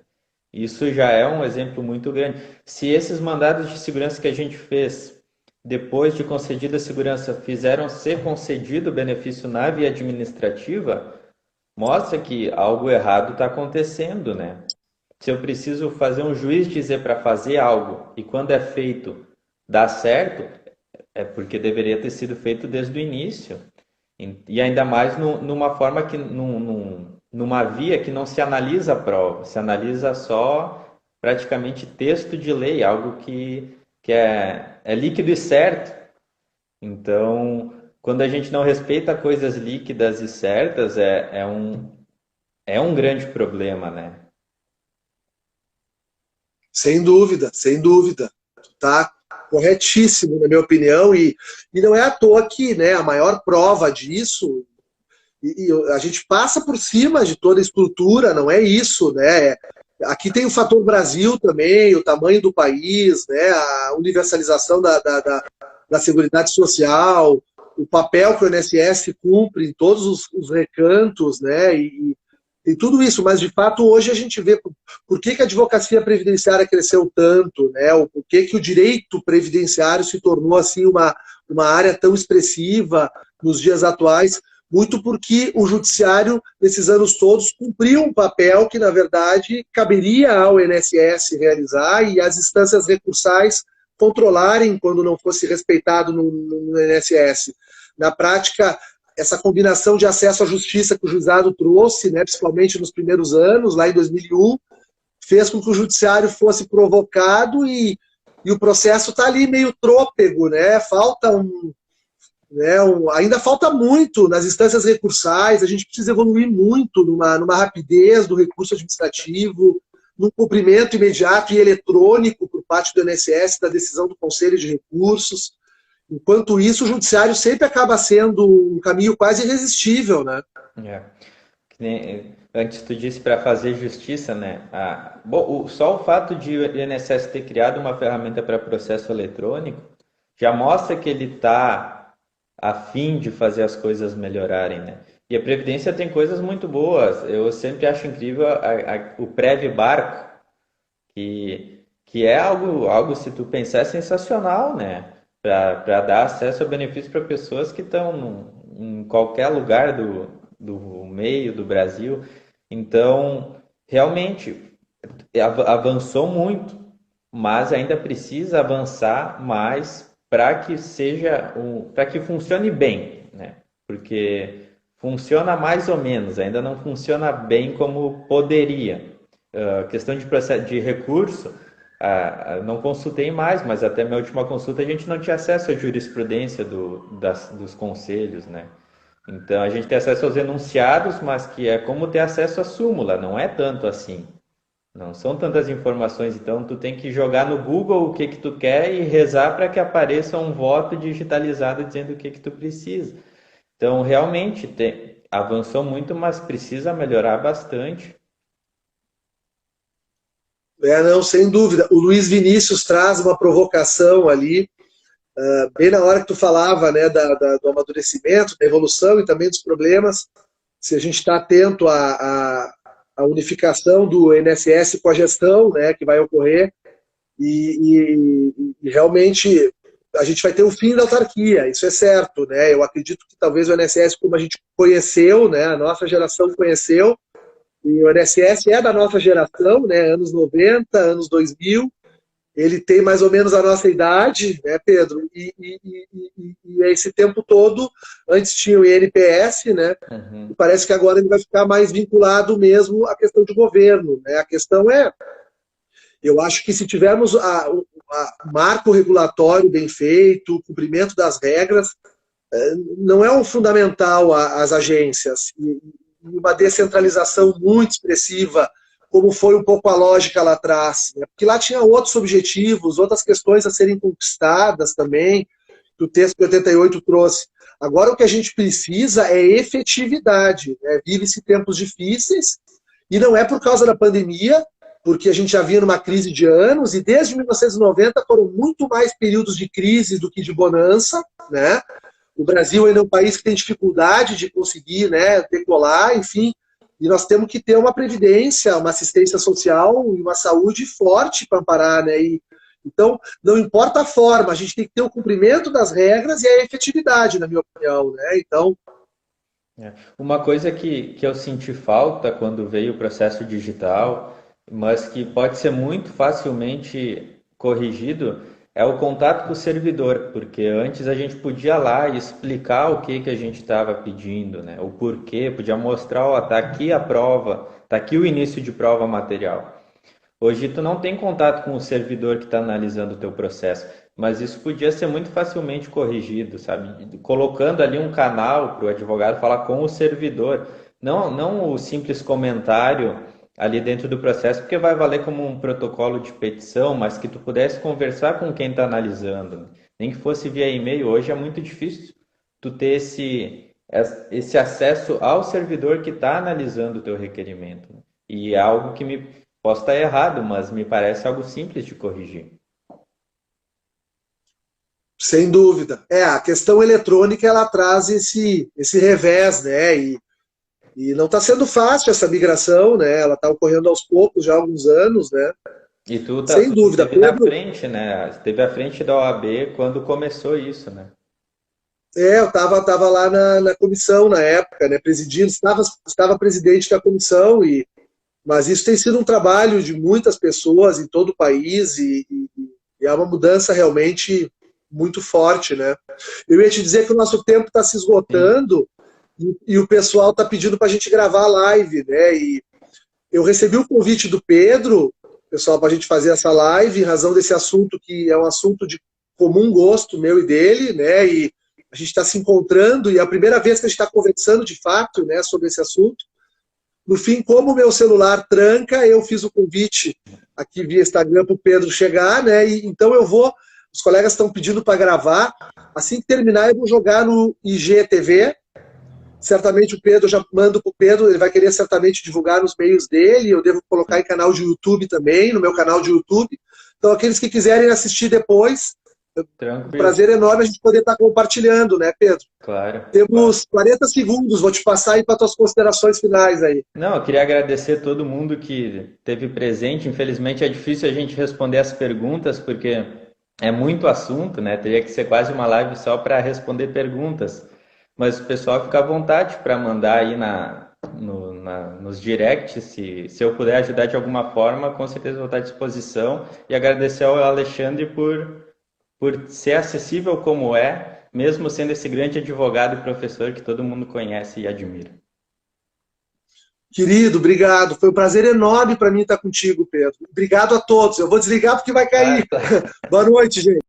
[SPEAKER 2] Isso já é um exemplo muito grande. Se esses mandados de segurança que a gente fez, depois de concedida a segurança, fizeram ser concedido o benefício na via administrativa, mostra que algo errado está acontecendo, né? Se eu preciso fazer um juiz dizer para fazer algo e quando é feito dá certo, é porque deveria ter sido feito desde o início. E ainda mais numa forma que numa via que não se analisa a prova, se analisa só praticamente texto de lei, algo que é líquido e certo. Então, quando a gente não respeita coisas líquidas e certas, é um grande problema, né?
[SPEAKER 1] Sem dúvida, sem dúvida. Tá corretíssimo, na minha opinião, e não é à toa que, né, a maior prova disso, e a gente passa por cima de toda a estrutura, não é isso, né? Aqui tem o fator Brasil também, o tamanho do país, né, a universalização da Seguridade Social, o papel que o INSS cumpre em todos os recantos, né, e tem tudo isso, mas de fato hoje a gente vê por que a advocacia previdenciária cresceu tanto, né, o porquê que o direito previdenciário se tornou assim uma área tão expressiva nos dias atuais, muito porque o judiciário, nesses anos todos, cumpriu um papel que, na verdade, caberia ao INSS realizar e as instâncias recursais controlarem quando não fosse respeitado no INSS. Na prática, essa combinação de acesso à justiça que o juizado trouxe, né, principalmente nos primeiros anos, lá em 2001, fez com que o judiciário fosse provocado e o processo está ali meio trôpego, né? Falta ainda falta muito nas instâncias recursais, a gente precisa evoluir muito numa rapidez do recurso administrativo, num cumprimento imediato e eletrônico por parte do INSS da decisão do Conselho de Recursos. Enquanto isso, o judiciário sempre acaba sendo um caminho quase irresistível, né?
[SPEAKER 2] Antes tu disse para fazer justiça, né? Só o fato de o INSS ter criado uma ferramenta para processo eletrônico já mostra que ele está a fim de fazer as coisas melhorarem, né? E a Previdência tem coisas muito boas. Eu sempre acho incrível o Prev Barco, que é algo, se tu pensar, sensacional, né? Para dar acesso a benefícios para pessoas que estão em qualquer lugar do meio do Brasil. Então, realmente, avançou muito, mas ainda precisa avançar mais para que para que funcione bem, né? Porque funciona mais ou menos, ainda não funciona bem como poderia. Questão de processo de recurso, não consultei mais, mas até minha última consulta a gente não tinha acesso à jurisprudência dos conselhos, né? Então a gente tem acesso aos enunciados, mas que é como ter acesso à súmula, não é tanto assim. Não são tantas informações, então tu tem que jogar no Google o que que tu quer e rezar para que apareça um voto digitalizado dizendo o que que tu precisa. Então realmente avançou muito, mas precisa melhorar bastante.
[SPEAKER 1] Não, sem dúvida. O Luiz Vinícius traz uma provocação ali, bem na hora que tu falava, né, do amadurecimento, da evolução e também dos problemas. Se a gente está atento à unificação do INSS com a gestão, né, que vai ocorrer, e realmente a gente vai ter o fim da autarquia, isso é certo, né? Eu acredito que talvez o INSS, como a gente conheceu, né, a nossa geração conheceu, e o INSS é da nossa geração, né, anos 90, anos 2000, ele tem mais ou menos a nossa idade, né, Pedro? E esse tempo todo, antes tinha o INPS, né? E parece que agora ele vai ficar mais vinculado mesmo à questão de governo, né? A questão é, eu acho que se tivermos marco regulatório bem feito, o cumprimento das regras, não é um fundamental às agências. E uma descentralização muito expressiva, como foi um pouco a lógica lá atrás. Né? Porque lá tinha outros objetivos, outras questões a serem conquistadas também, que o texto de 88 trouxe. Agora o que a gente precisa é efetividade. Né? Vive-se tempos difíceis, e não é por causa da pandemia, porque a gente já vinha numa crise de anos, e desde 1990 foram muito mais períodos de crise do que de bonança, né? O Brasil ainda é um país que tem dificuldade de conseguir, né, decolar, enfim, e nós temos que ter uma previdência, uma assistência social e uma saúde forte para amparar, né? Então, não importa a forma, a gente tem que ter o cumprimento das regras e a efetividade, na minha opinião, né? Então,
[SPEAKER 2] uma coisa que eu senti falta quando veio o processo digital, mas que pode ser muito facilmente corrigido, é o contato com o servidor, porque antes a gente podia lá e explicar o que a gente estava pedindo, né? O porquê, podia mostrar, ó, tá aqui a prova, tá aqui o início de prova material. Hoje tu não tem contato com o servidor que está analisando o teu processo, mas isso podia ser muito facilmente corrigido, sabe? Colocando ali um canal para o advogado falar com o servidor, não o simples comentário ali dentro do processo, porque vai valer como um protocolo de petição, mas que tu pudesse conversar com quem está analisando, né? Nem que fosse via e-mail. Hoje é muito difícil tu ter esse acesso ao servidor que está analisando o teu requerimento, né? E é algo que posso estar errado, mas me parece algo simples de corrigir.
[SPEAKER 1] sem dúvida. A questão eletrônica, ela traz esse revés, né? E não está sendo fácil essa migração, né? Ela está ocorrendo aos poucos, já há alguns anos, né?
[SPEAKER 2] E
[SPEAKER 1] Sem
[SPEAKER 2] tu
[SPEAKER 1] dúvida,
[SPEAKER 2] esteve na
[SPEAKER 1] Pedro.
[SPEAKER 2] frente, né? Esteve à frente da OAB quando começou isso, né?
[SPEAKER 1] Eu estava lá na comissão na época, né? Presidindo, estava presidente da comissão, mas isso tem sido um trabalho de muitas pessoas em todo o país e é uma mudança realmente muito forte, né? Eu ia te dizer que o nosso tempo está se
[SPEAKER 2] Sim.
[SPEAKER 1] esgotando e o pessoal está pedindo para a gente gravar a live, né? E eu recebi o convite do Pedro, pessoal, para a gente fazer essa live, em razão desse assunto que é um assunto de comum gosto meu e dele, né? E a gente está se encontrando e é a primeira vez que a gente está conversando de fato, né, sobre esse assunto. No fim, como o meu celular tranca, eu fiz o convite aqui via Instagram para o Pedro chegar, né? E então eu vou. Os colegas estão pedindo para gravar. Assim que terminar, eu vou jogar no IGTV. Certamente o Pedro, já mando para o Pedro, ele vai querer certamente divulgar nos meios dele. Eu devo colocar em canal de YouTube também, no meu canal de YouTube. Então, aqueles que quiserem assistir depois, um
[SPEAKER 2] Tranquilo.
[SPEAKER 1] prazer enorme a gente poder estar compartilhando, né, Pedro?
[SPEAKER 2] Claro.
[SPEAKER 1] Temos 40 segundos, vou te passar aí para tuas considerações finais aí.
[SPEAKER 2] Não, eu queria agradecer todo mundo que esteve presente. Infelizmente é difícil a gente responder as perguntas, porque é muito assunto, né? Teria que ser quase uma live só para responder perguntas. Mas o pessoal fica à vontade para mandar aí nos directs, se eu puder ajudar de alguma forma, com certeza vou estar à disposição. E agradecer ao Alexandre por ser acessível como é, mesmo sendo esse grande advogado e professor que todo mundo conhece e admira.
[SPEAKER 1] Querido, obrigado. Foi um prazer enorme para mim estar contigo, Pedro. Obrigado a todos. Eu vou desligar porque vai cair.
[SPEAKER 2] Ah, tá.
[SPEAKER 1] Boa noite, gente.